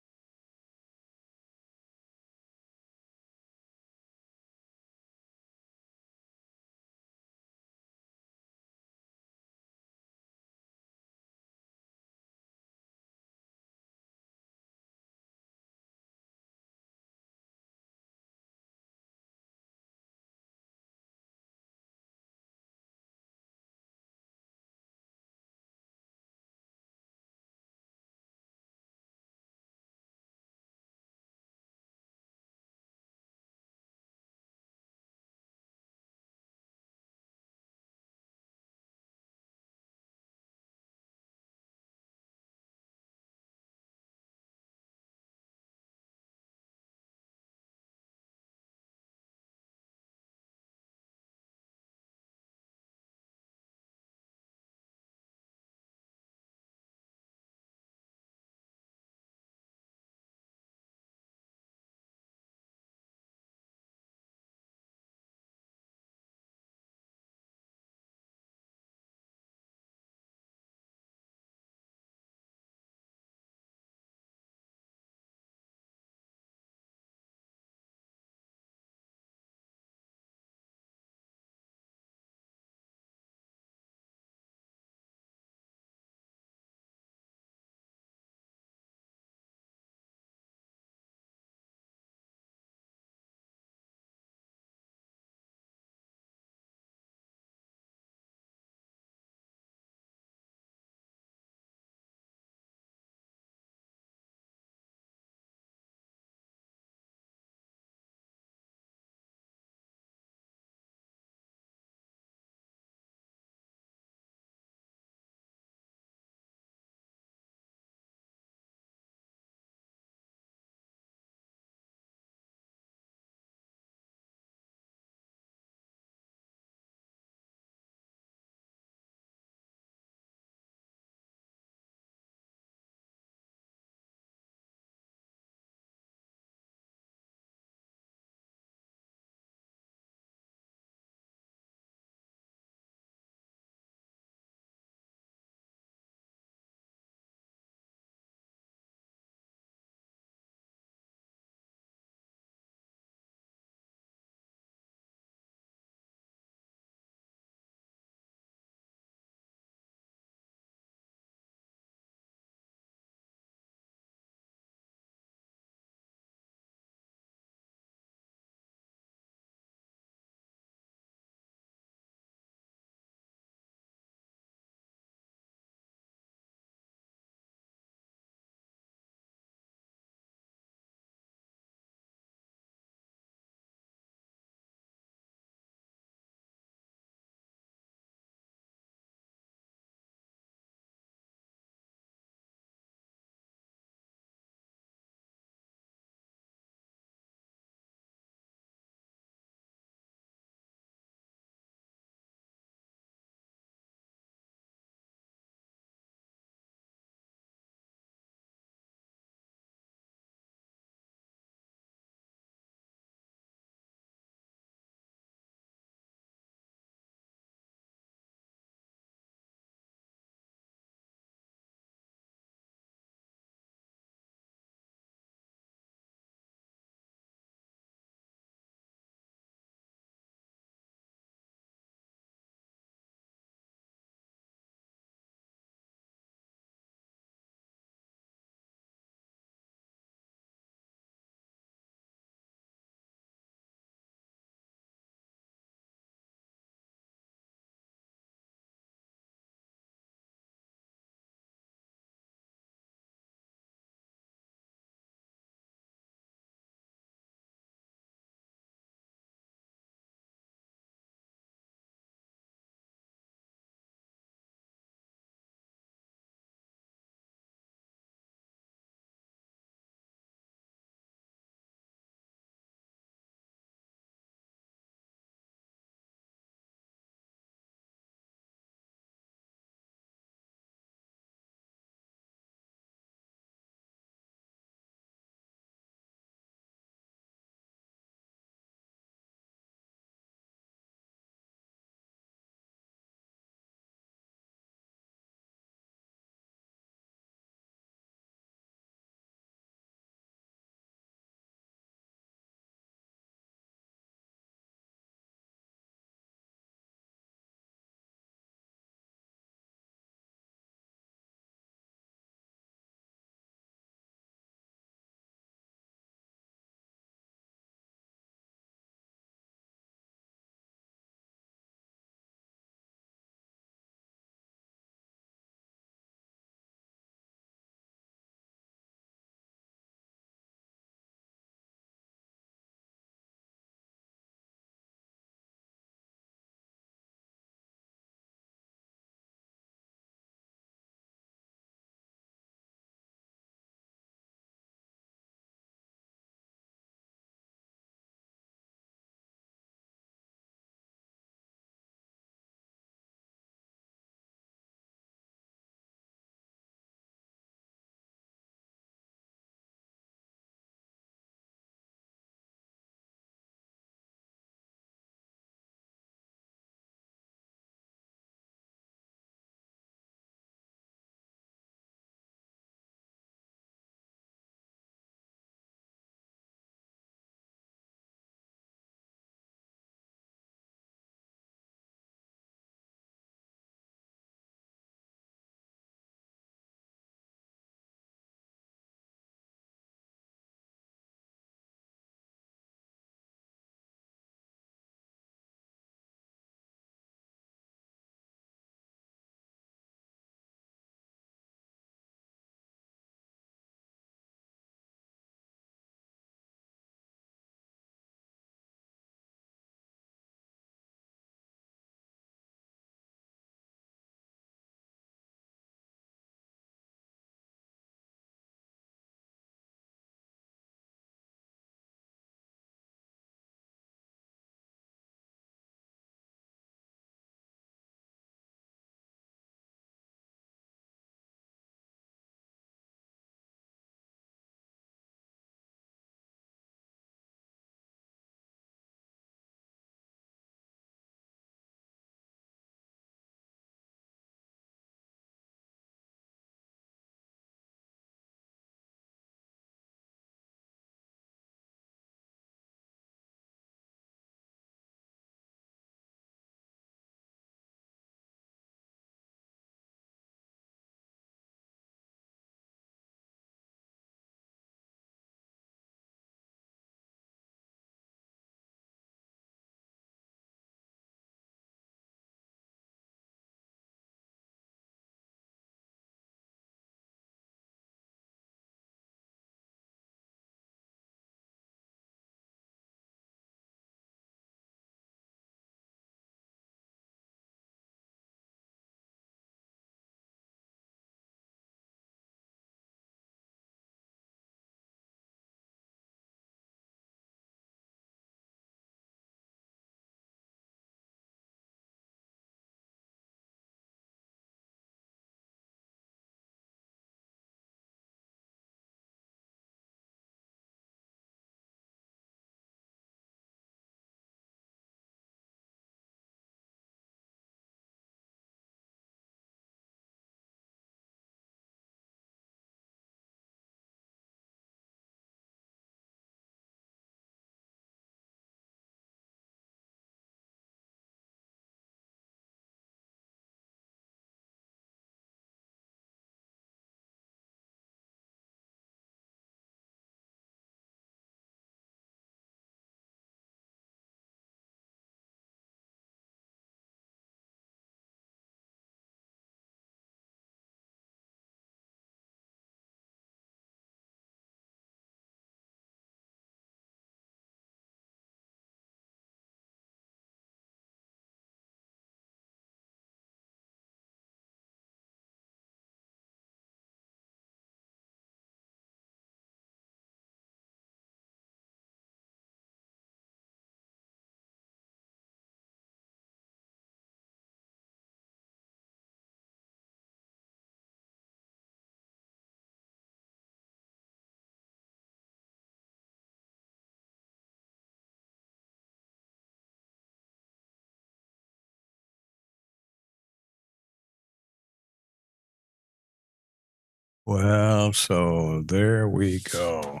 Well, so there we go.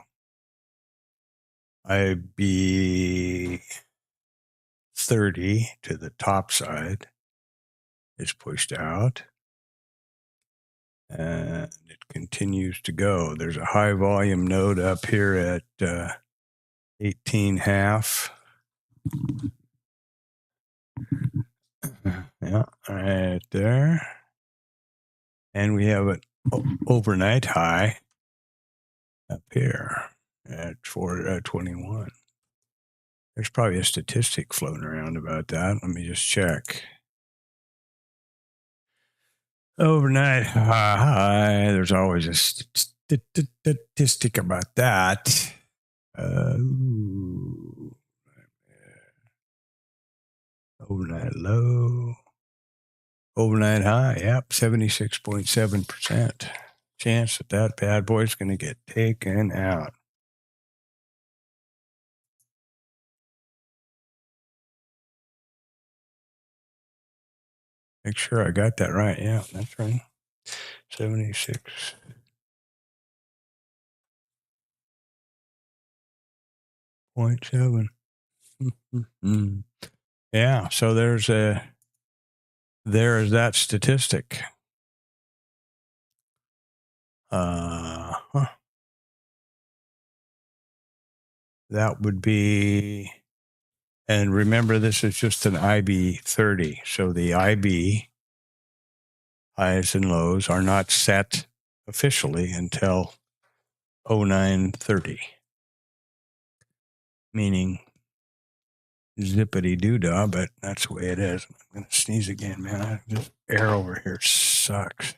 IB 30 to the top side is pushed out. And it continues to go. There's a high volume node up here at 18.5. Yeah, right there. And we have an overnight high up here at 421. There's probably a statistic floating around about that. Let me just check. Overnight high. There's always a statistic about that. Overnight low. Overnight high. Yep, 76.7%. Chance that that bad boy's going to get taken out. Make sure I got that right. Yeah, that's right. 76.7. Yeah, so there is that statistic. That would be, and remember, this is just an IB 30. So the IB highs and lows are not set officially until 0930, meaning zippity doo-dah, but that's the way it is. I'm going to sneeze again, man. This air over here sucks.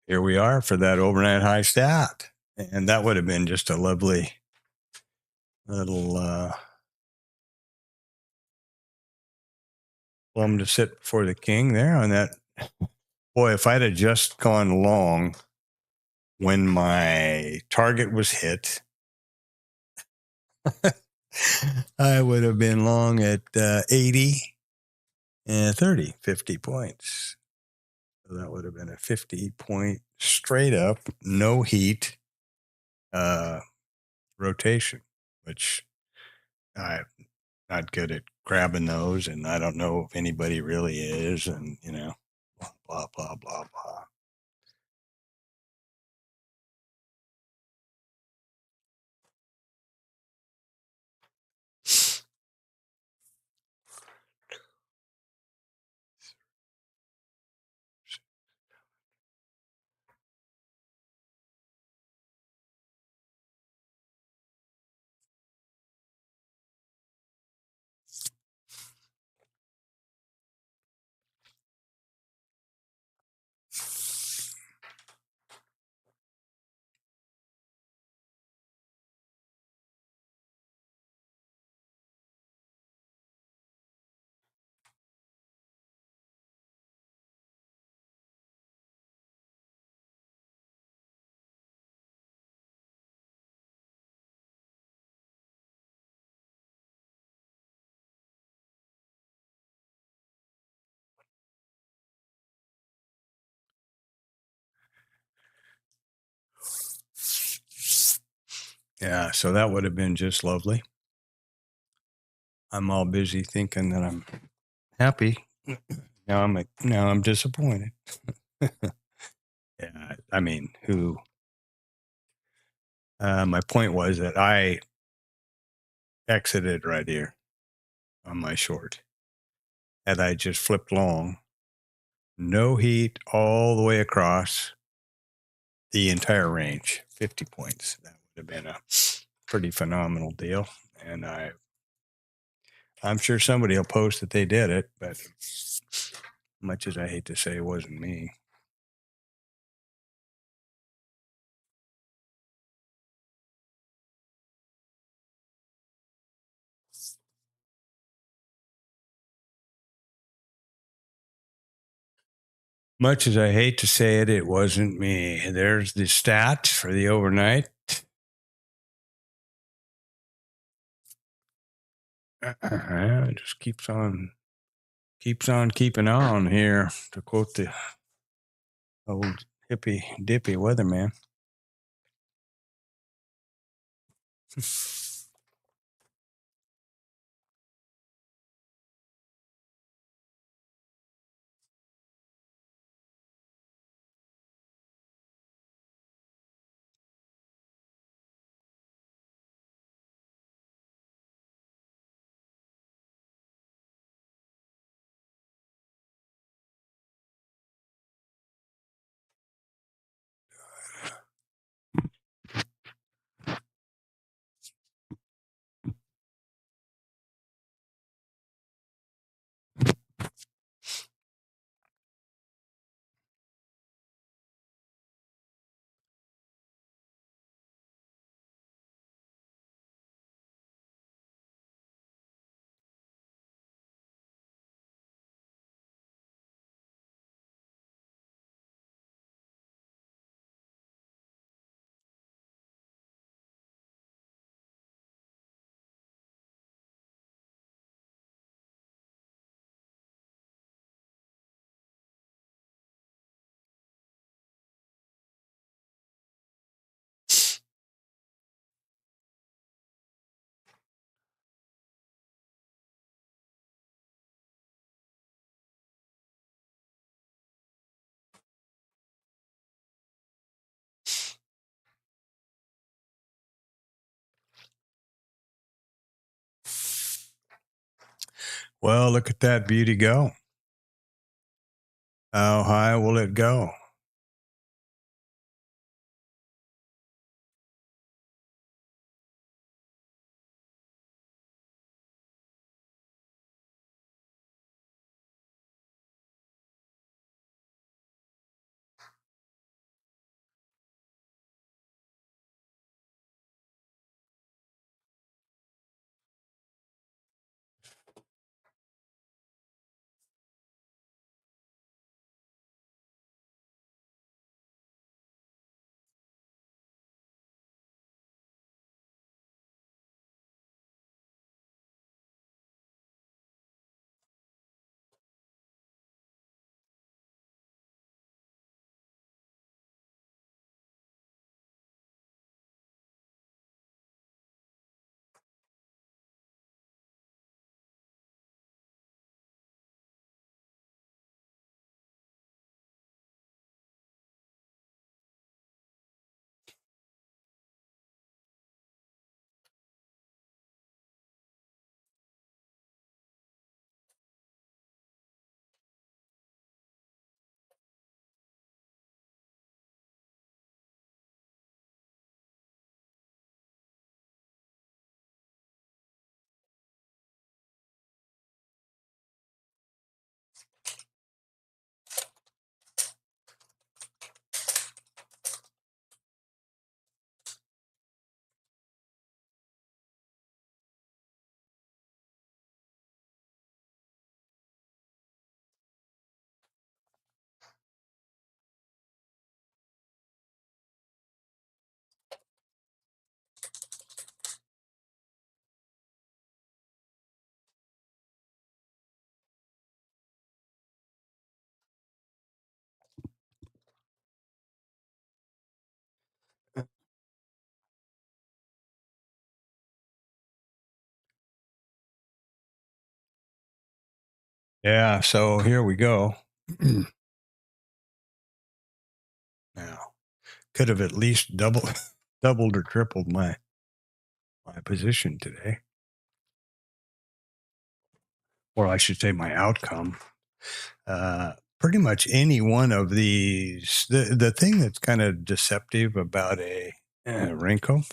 Here we are for that overnight high stat. And that would have been just a lovely little plum to sit before the king there on that. Boy, if I'd have just gone long when my target was hit, I would have been long at 80 and 30, 50 points. So that would have been a 50-point straight up, no heat rotation, which I'm not good at grabbing those, and I don't know if anybody really is, and blah, blah, blah, blah, blah. Yeah, so that would have been just lovely. I'm all busy thinking that I'm happy. Now I'm disappointed. Yeah, I mean, my point was that I exited right here on my short. Had I just flipped long, no heat all the way across the entire range, 50 points. That would have been a pretty phenomenal deal. And I'm sure somebody will post that they did it, but much as I hate to say it wasn't me. Much as I hate to say it, it wasn't me. There's the stat for the overnight. It just keeps on keeping on here, to quote the old hippy dippy weatherman. Well, look at that beauty go. How high will it go? Yeah, so here we go. Now, could have at least doubled or tripled my position today, or I should say my outcome. Pretty much any one of these. The thing that's kind of deceptive about a Renko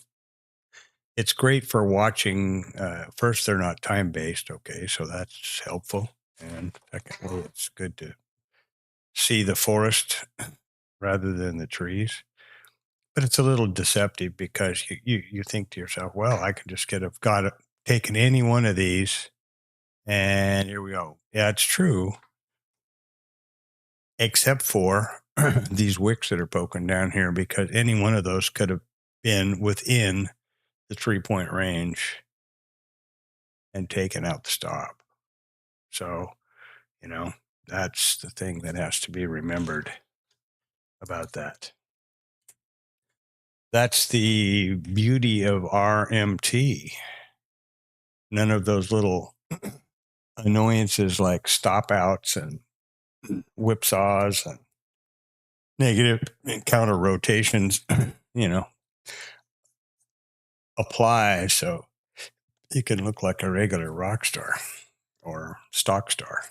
It's great for watching. First, they're not time based. Okay, so that's helpful. And secondly, it's good to see the forest rather than the trees. But it's a little deceptive because you think to yourself, well, I could just taken any one of these, and here we go. Yeah, it's true, except for these wicks that are poking down here, because any one of those could have been within the 3 point range and taken out the stop. So, you know, that's the thing that has to be remembered about that. That's the beauty of RMT. None of those little annoyances like stop outs and whipsaws and negative and counter rotations, you know, apply. So you can look like a regular rock star or stock star.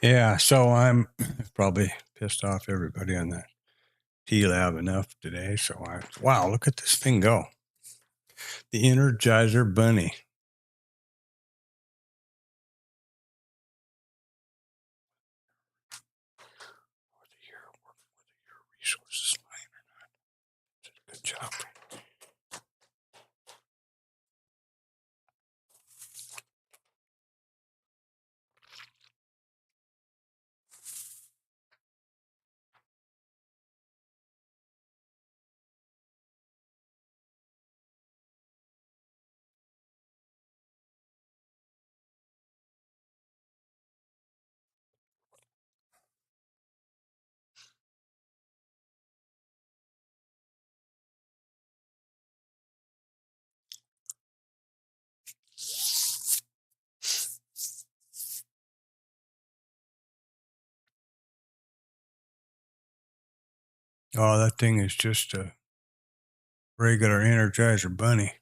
Yeah, so I'm probably pissed off everybody on that T Lab enough today. So wow, look at this thing go. The Energizer Bunny. Whether your resources line or not. Good job. Oh, that thing is just a regular Energizer Bunny.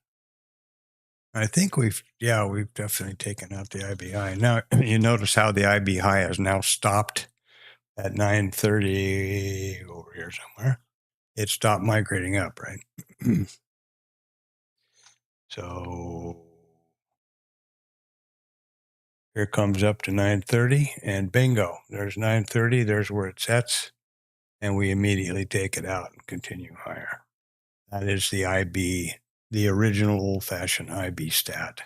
I think we've definitely taken out the IBI. Now you notice how the IBI has now stopped at 930 over here somewhere. It stopped migrating up, right? So here it comes up to 930 and bingo, there's 930. There's where it sets. And we immediately take it out and continue higher. That is the IB, the original old-fashioned IB stat,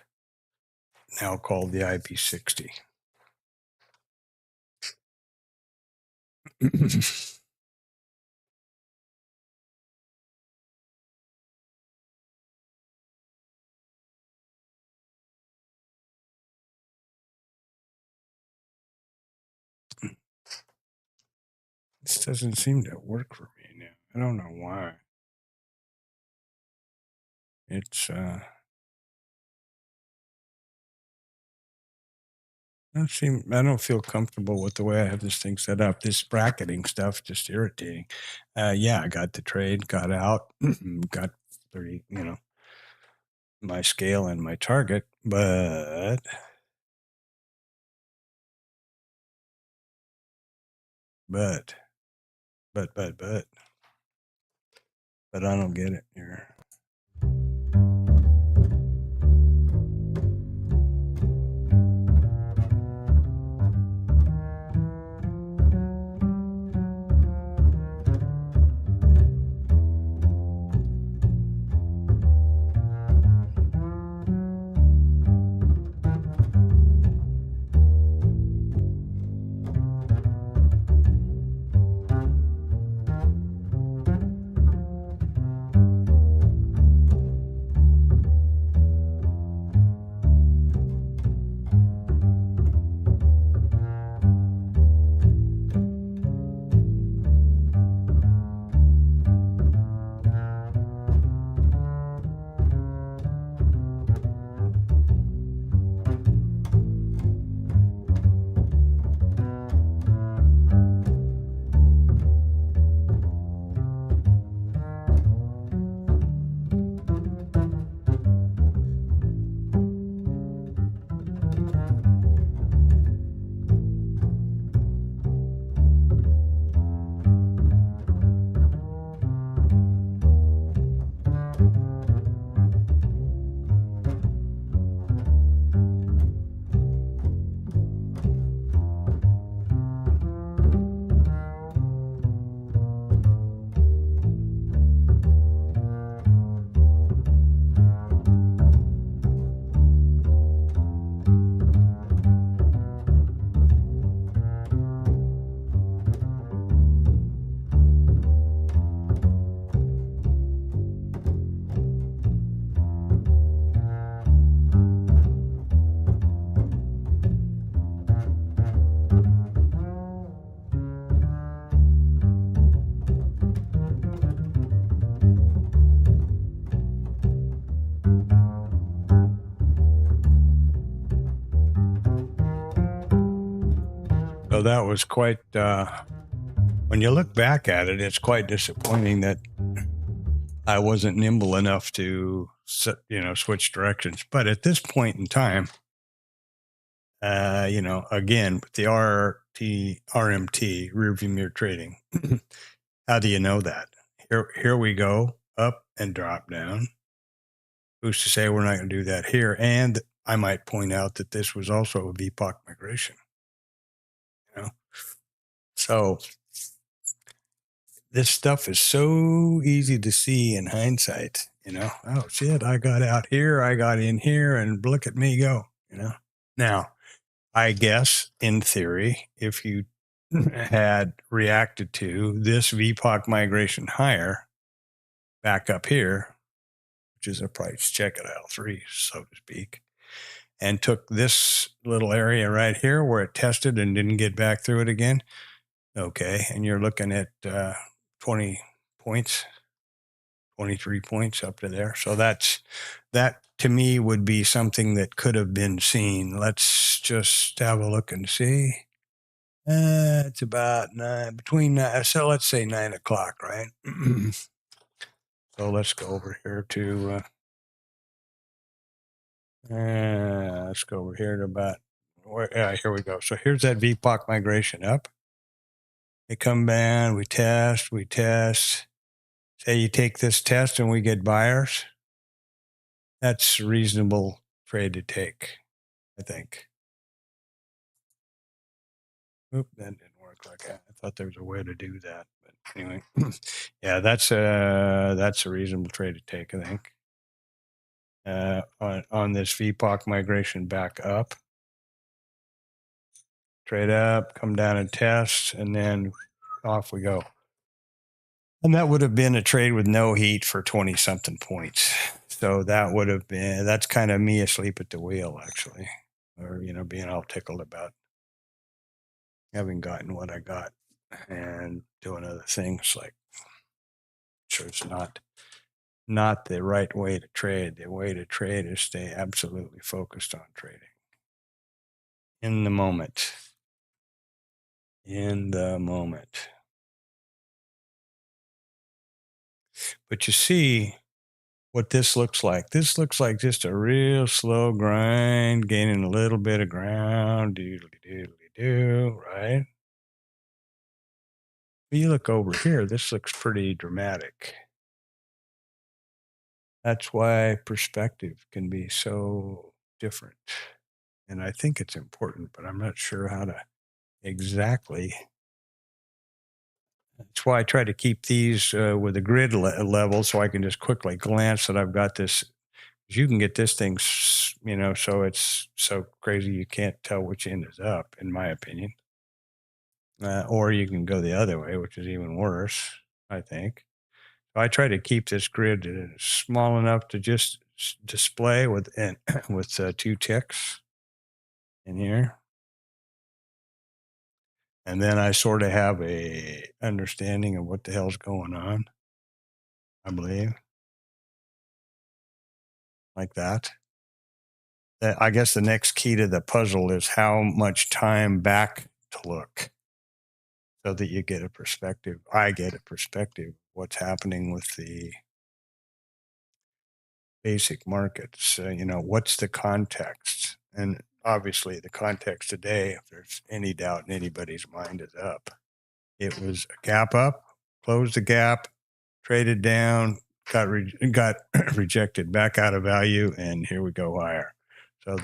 now called the IB 60. This doesn't seem to work for me now. I don't know why. It's I don't feel comfortable with the way I have this thing set up. This bracketing stuff just irritating. Yeah, I got the trade, got out, got 30, my scale and my target, but but but but but I don't get it here. So that was quite, when you look back at it, it's quite disappointing that I wasn't nimble enough to, switch directions. But at this point in time, again, with the RMT, rear view mirror trading, how do you know that? Here we go, up and drop down. Who's to say we're not going to do that here? And I might point out that this was also a VPOC migration. So this stuff is so easy to see in hindsight, oh shit, I got out here, I got in here, and look at me go, Now, I guess in theory, if you had reacted to this VPOC migration higher back up here, which is a price check at L3, so to speak, and took this little area right here where it tested and didn't get back through it again, okay, and you're looking at 20 points, 23 points up to there. So that to me would be something that could have been seen. Let's just have a look and see. It's about so let's say 9 o'clock, right? So let's go over here to, let's go over here to about, here we go. So here's that VPOC migration up. They come down, we test. Say you take this test and we get buyers. That's a reasonable trade to take, I think. Oop, that didn't work like that. I thought there was a way to do that, but anyway, yeah, that's a reasonable trade to take, I think. On this VPOC migration back up, trade up, come down and test, and then off we go. And that would have been a trade with no heat for 20 something points. So that would have been, that's kind of me asleep at the wheel, actually, or, being all tickled about having gotten what I got and doing other things like, sure, it's not the right way to trade. The way to trade is stay absolutely focused on trading in the moment. In the moment. But you see what this looks like. This looks like just a real slow grind, gaining a little bit of ground, doodly-doodly-doo, right? But you look over here, this looks pretty dramatic. That's why perspective can be so different. And I think it's important, but I'm not sure how to exactly. That's why I try to keep these with a grid level so I can just quickly glance that I've got this. You can get this thing, so it's so crazy you can't tell which end is up, in my opinion. Or you can go the other way, which is even worse, I think. So I try to keep this grid small enough to just display with with 2 ticks in here. And then I sort of have a understanding of what the hell's going on, I believe, like that. I guess the next key to the puzzle is how much time back to look so that you get a perspective. I get a perspective what's happening with the basic markets. What's the context? And obviously, the context today, if there's any doubt in anybody's mind, is up. It was a gap up, closed the gap, traded down, got rejected back out of value, and here we go higher. So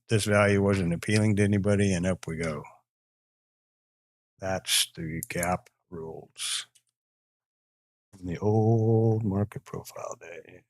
this value wasn't appealing to anybody, and up we go. That's the gap rules from the old market profile day.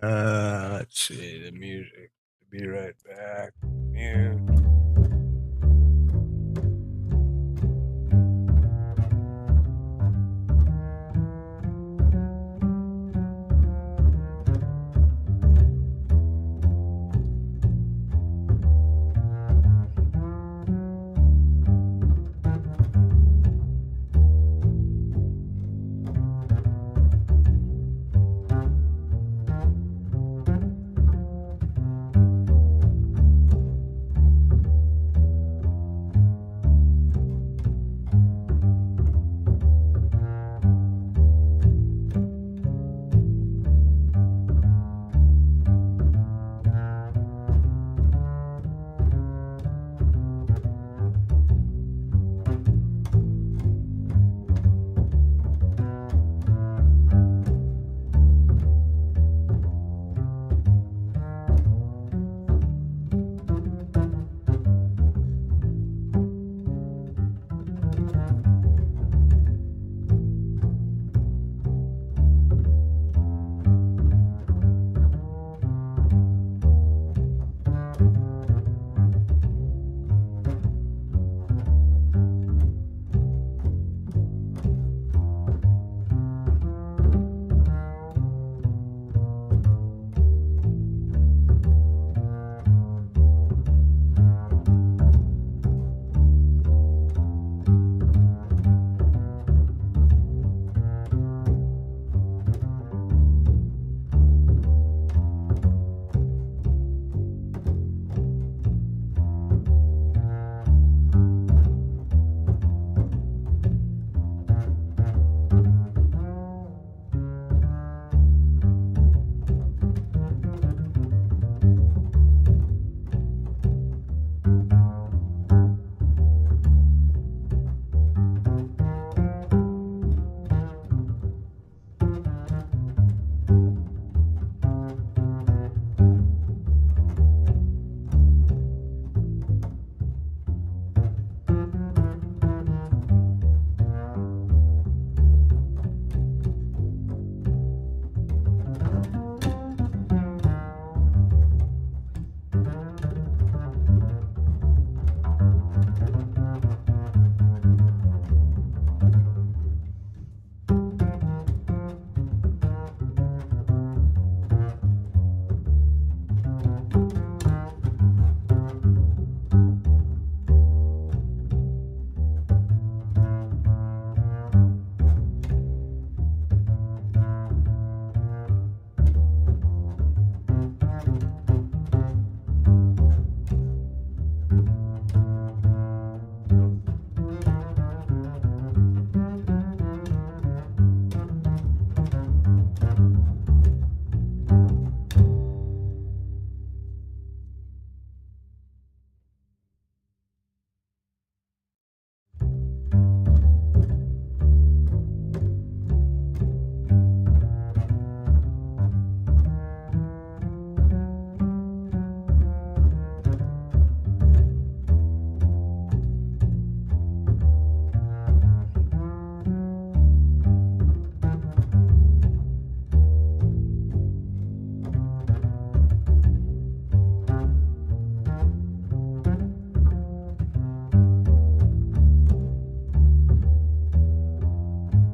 Let's see the music. Be right back. Mute.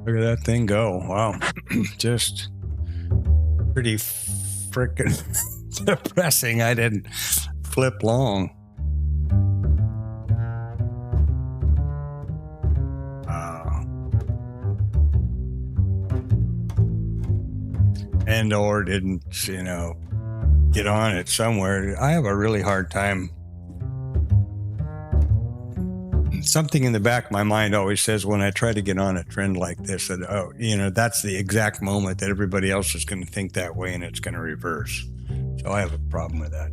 Look at that thing go. Wow. Just pretty freaking depressing. I didn't flip long. And or didn't, get on it somewhere. I have a really hard time. Something in the back of my mind always says when I try to get on a trend like this that, that's the exact moment that everybody else is going to think that way and it's going to reverse. So I have a problem with that.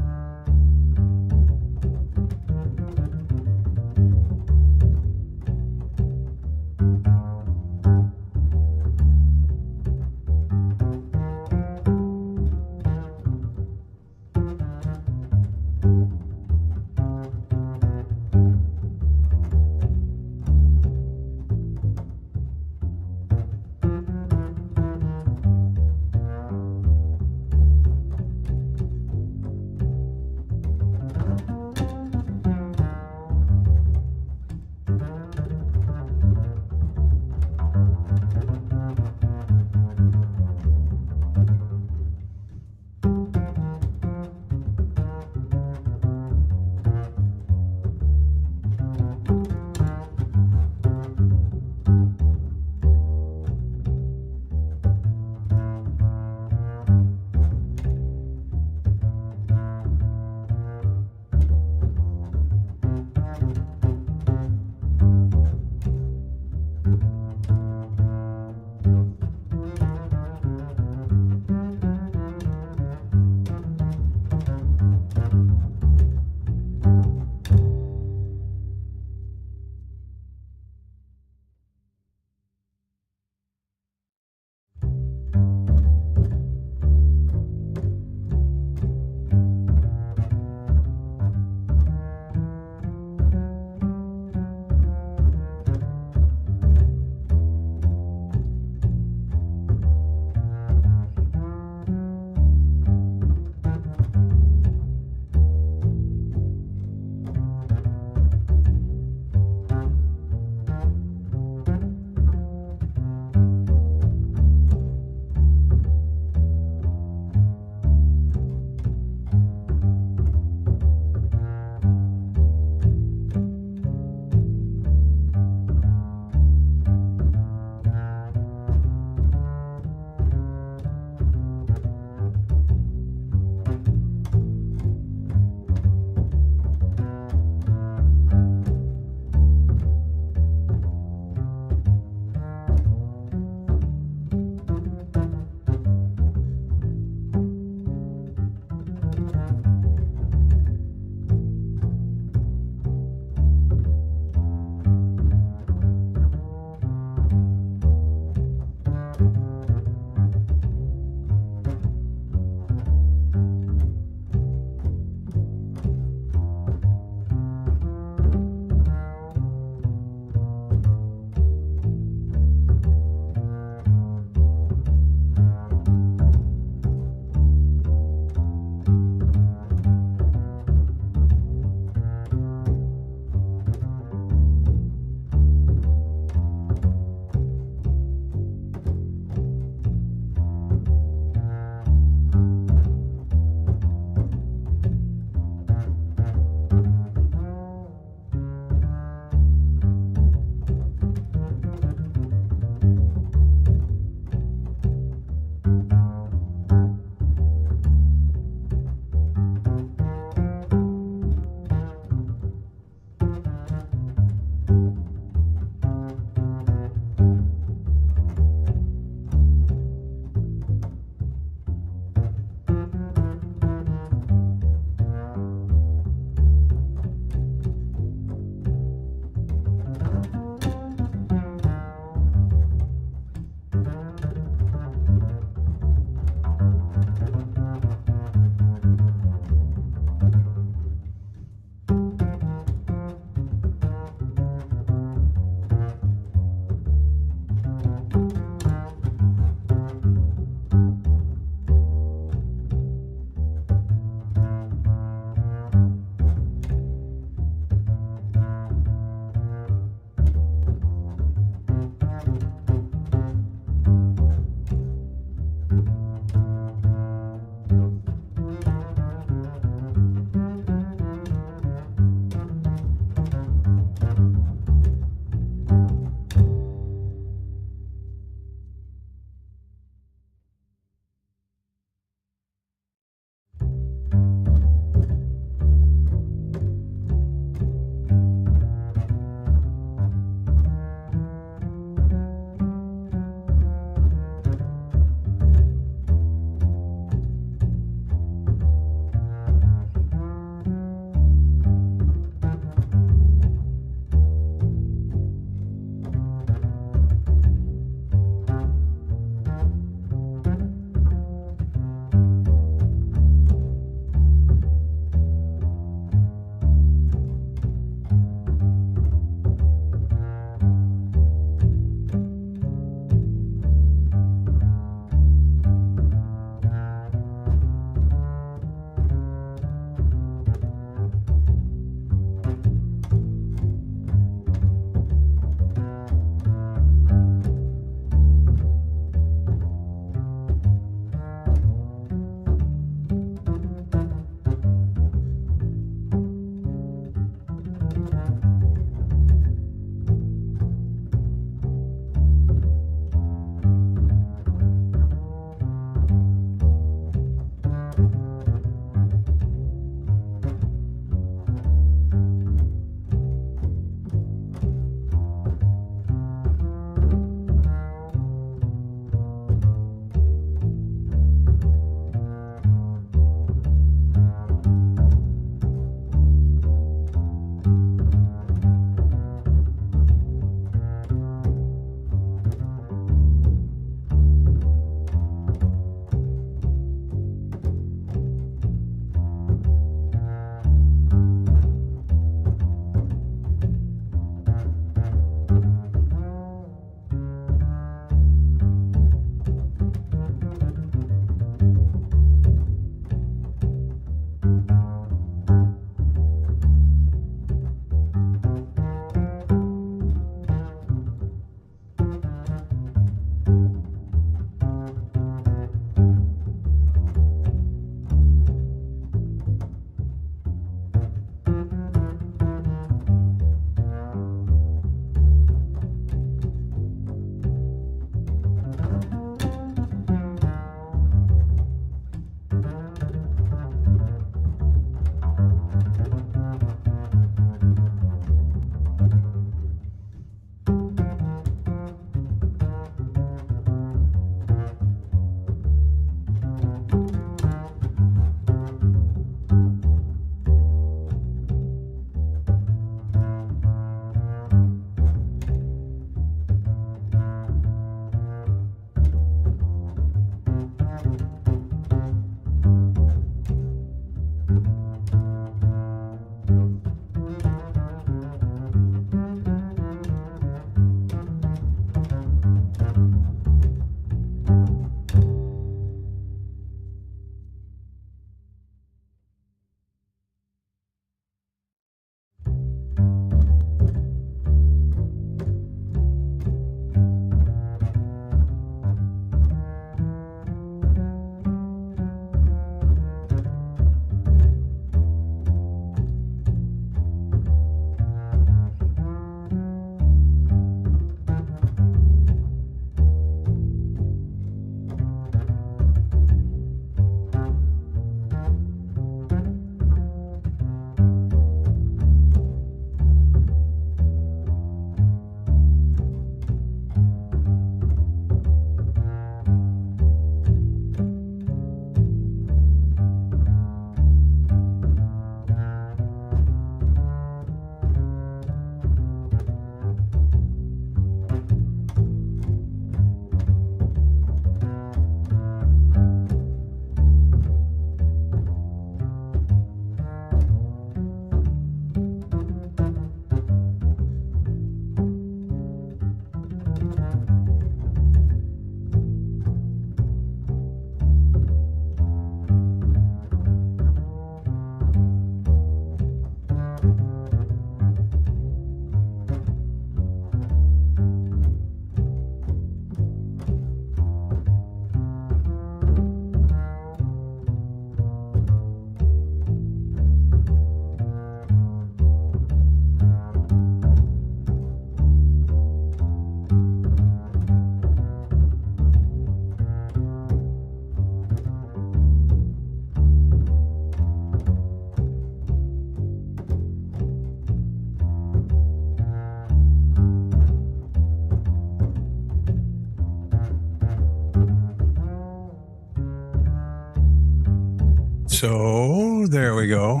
So there we go.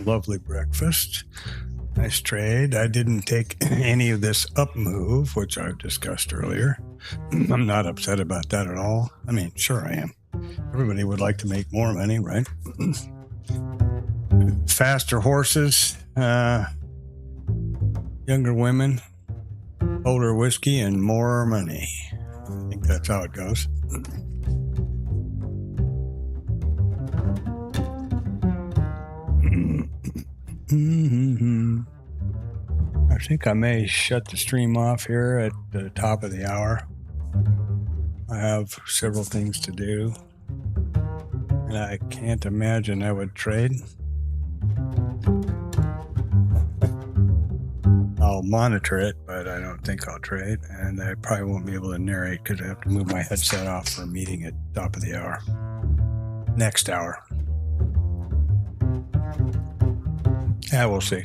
Lovely breakfast. Nice trade. I didn't take any of this up move, which I've discussed earlier. I'm not upset about that at all. I mean, sure I am. Everybody would like to make more money, right? Faster horses, younger women, older whiskey, and more money. I think that's how it goes. I think I may shut the stream off here at the top of the hour. I have several things to do, and I can't imagine I would trade. I'll monitor it, but I don't think I'll trade, and I probably won't be able to narrate because I have to move my headset off for a meeting at top of the hour. Next hour. Yeah, we'll see.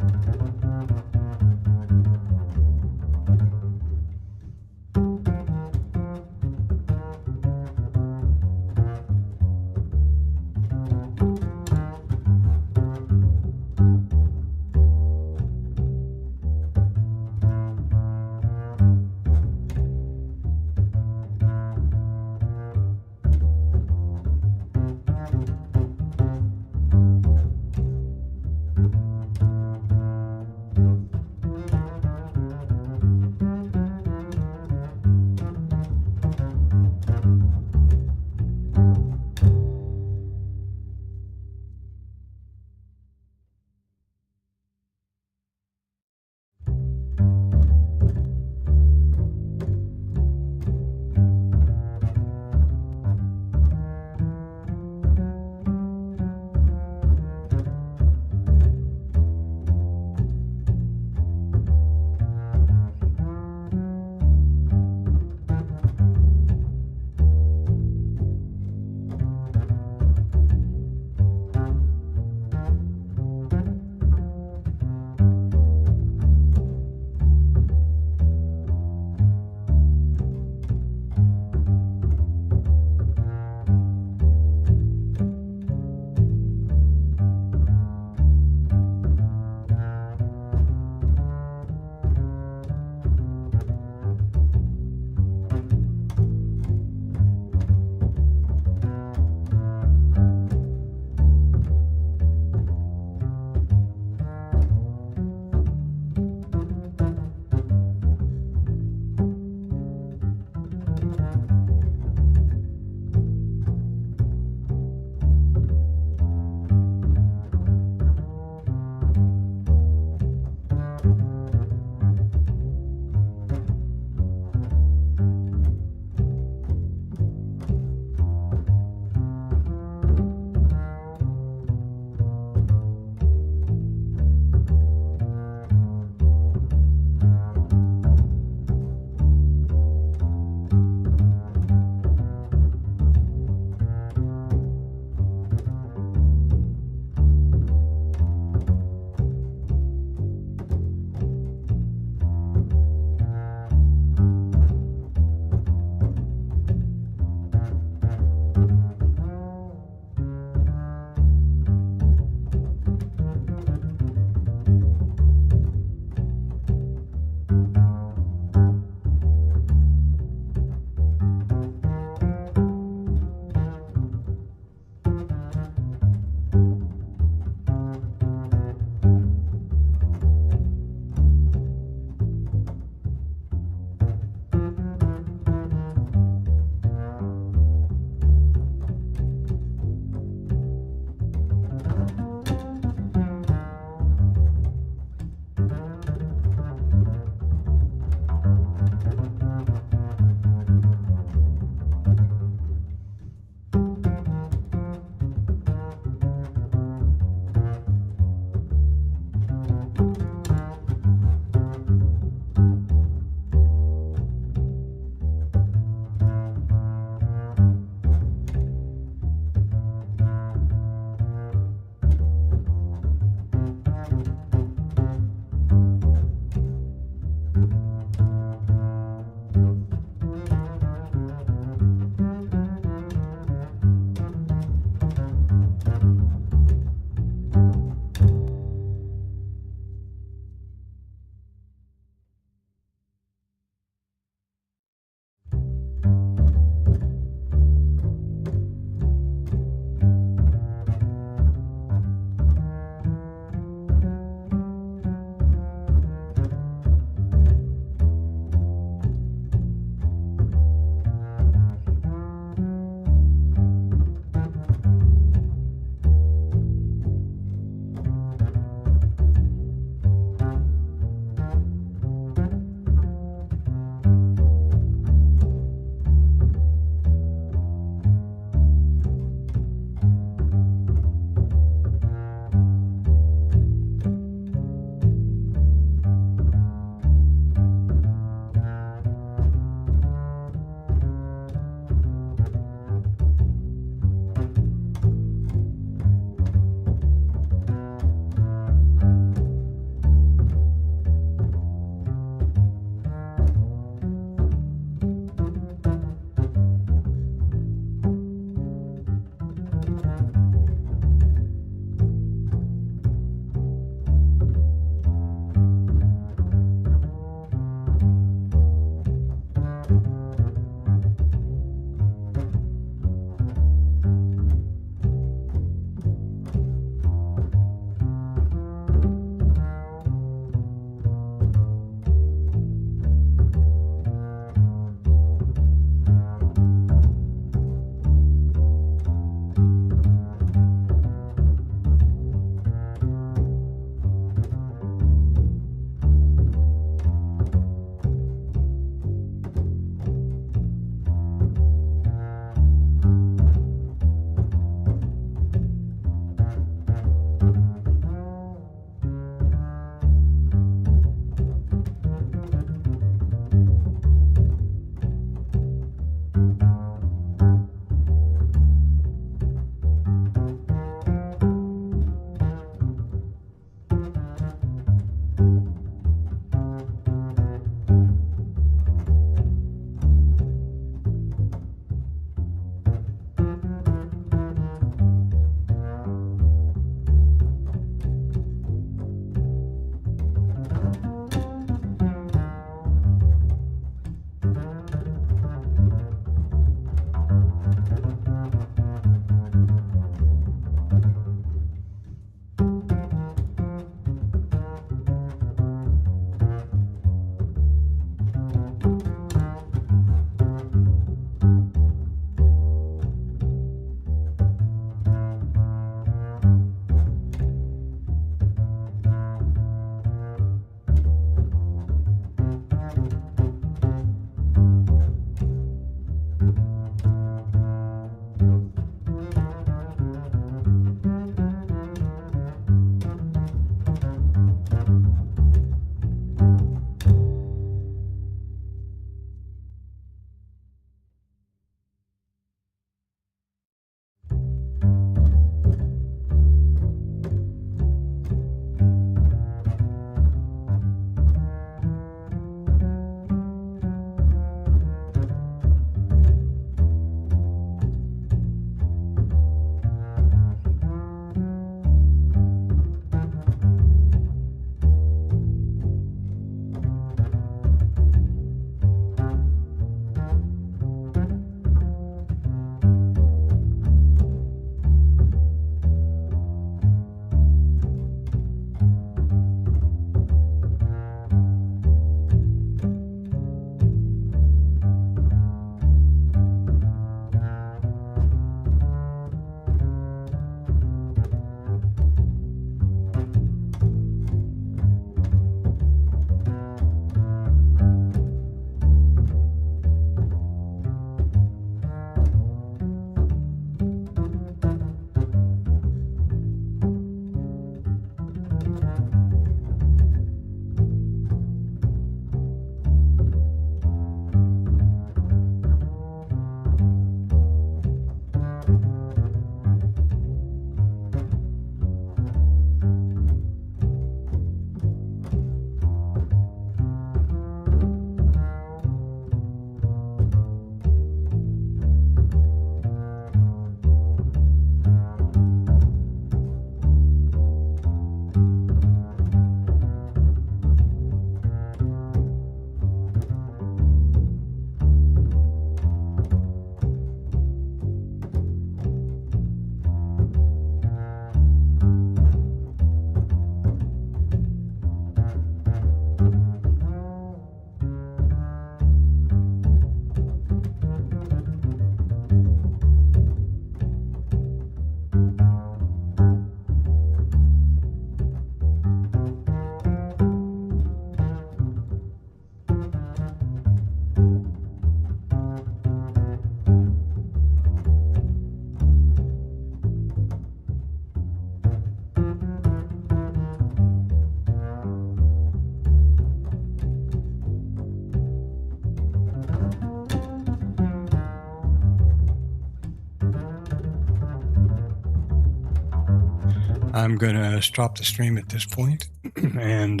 I'm going to stop the stream at this point and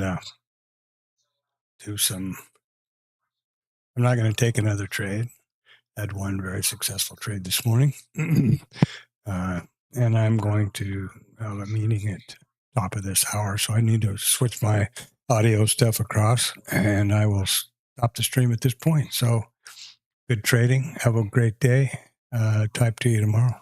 do some. I'm not going to take another trade. Had one very successful trade this morning. And I'm going to have a meeting at top of this hour. So I need to switch my audio stuff across, and I will stop the stream at this point. So good trading. Have a great day. Type to you tomorrow.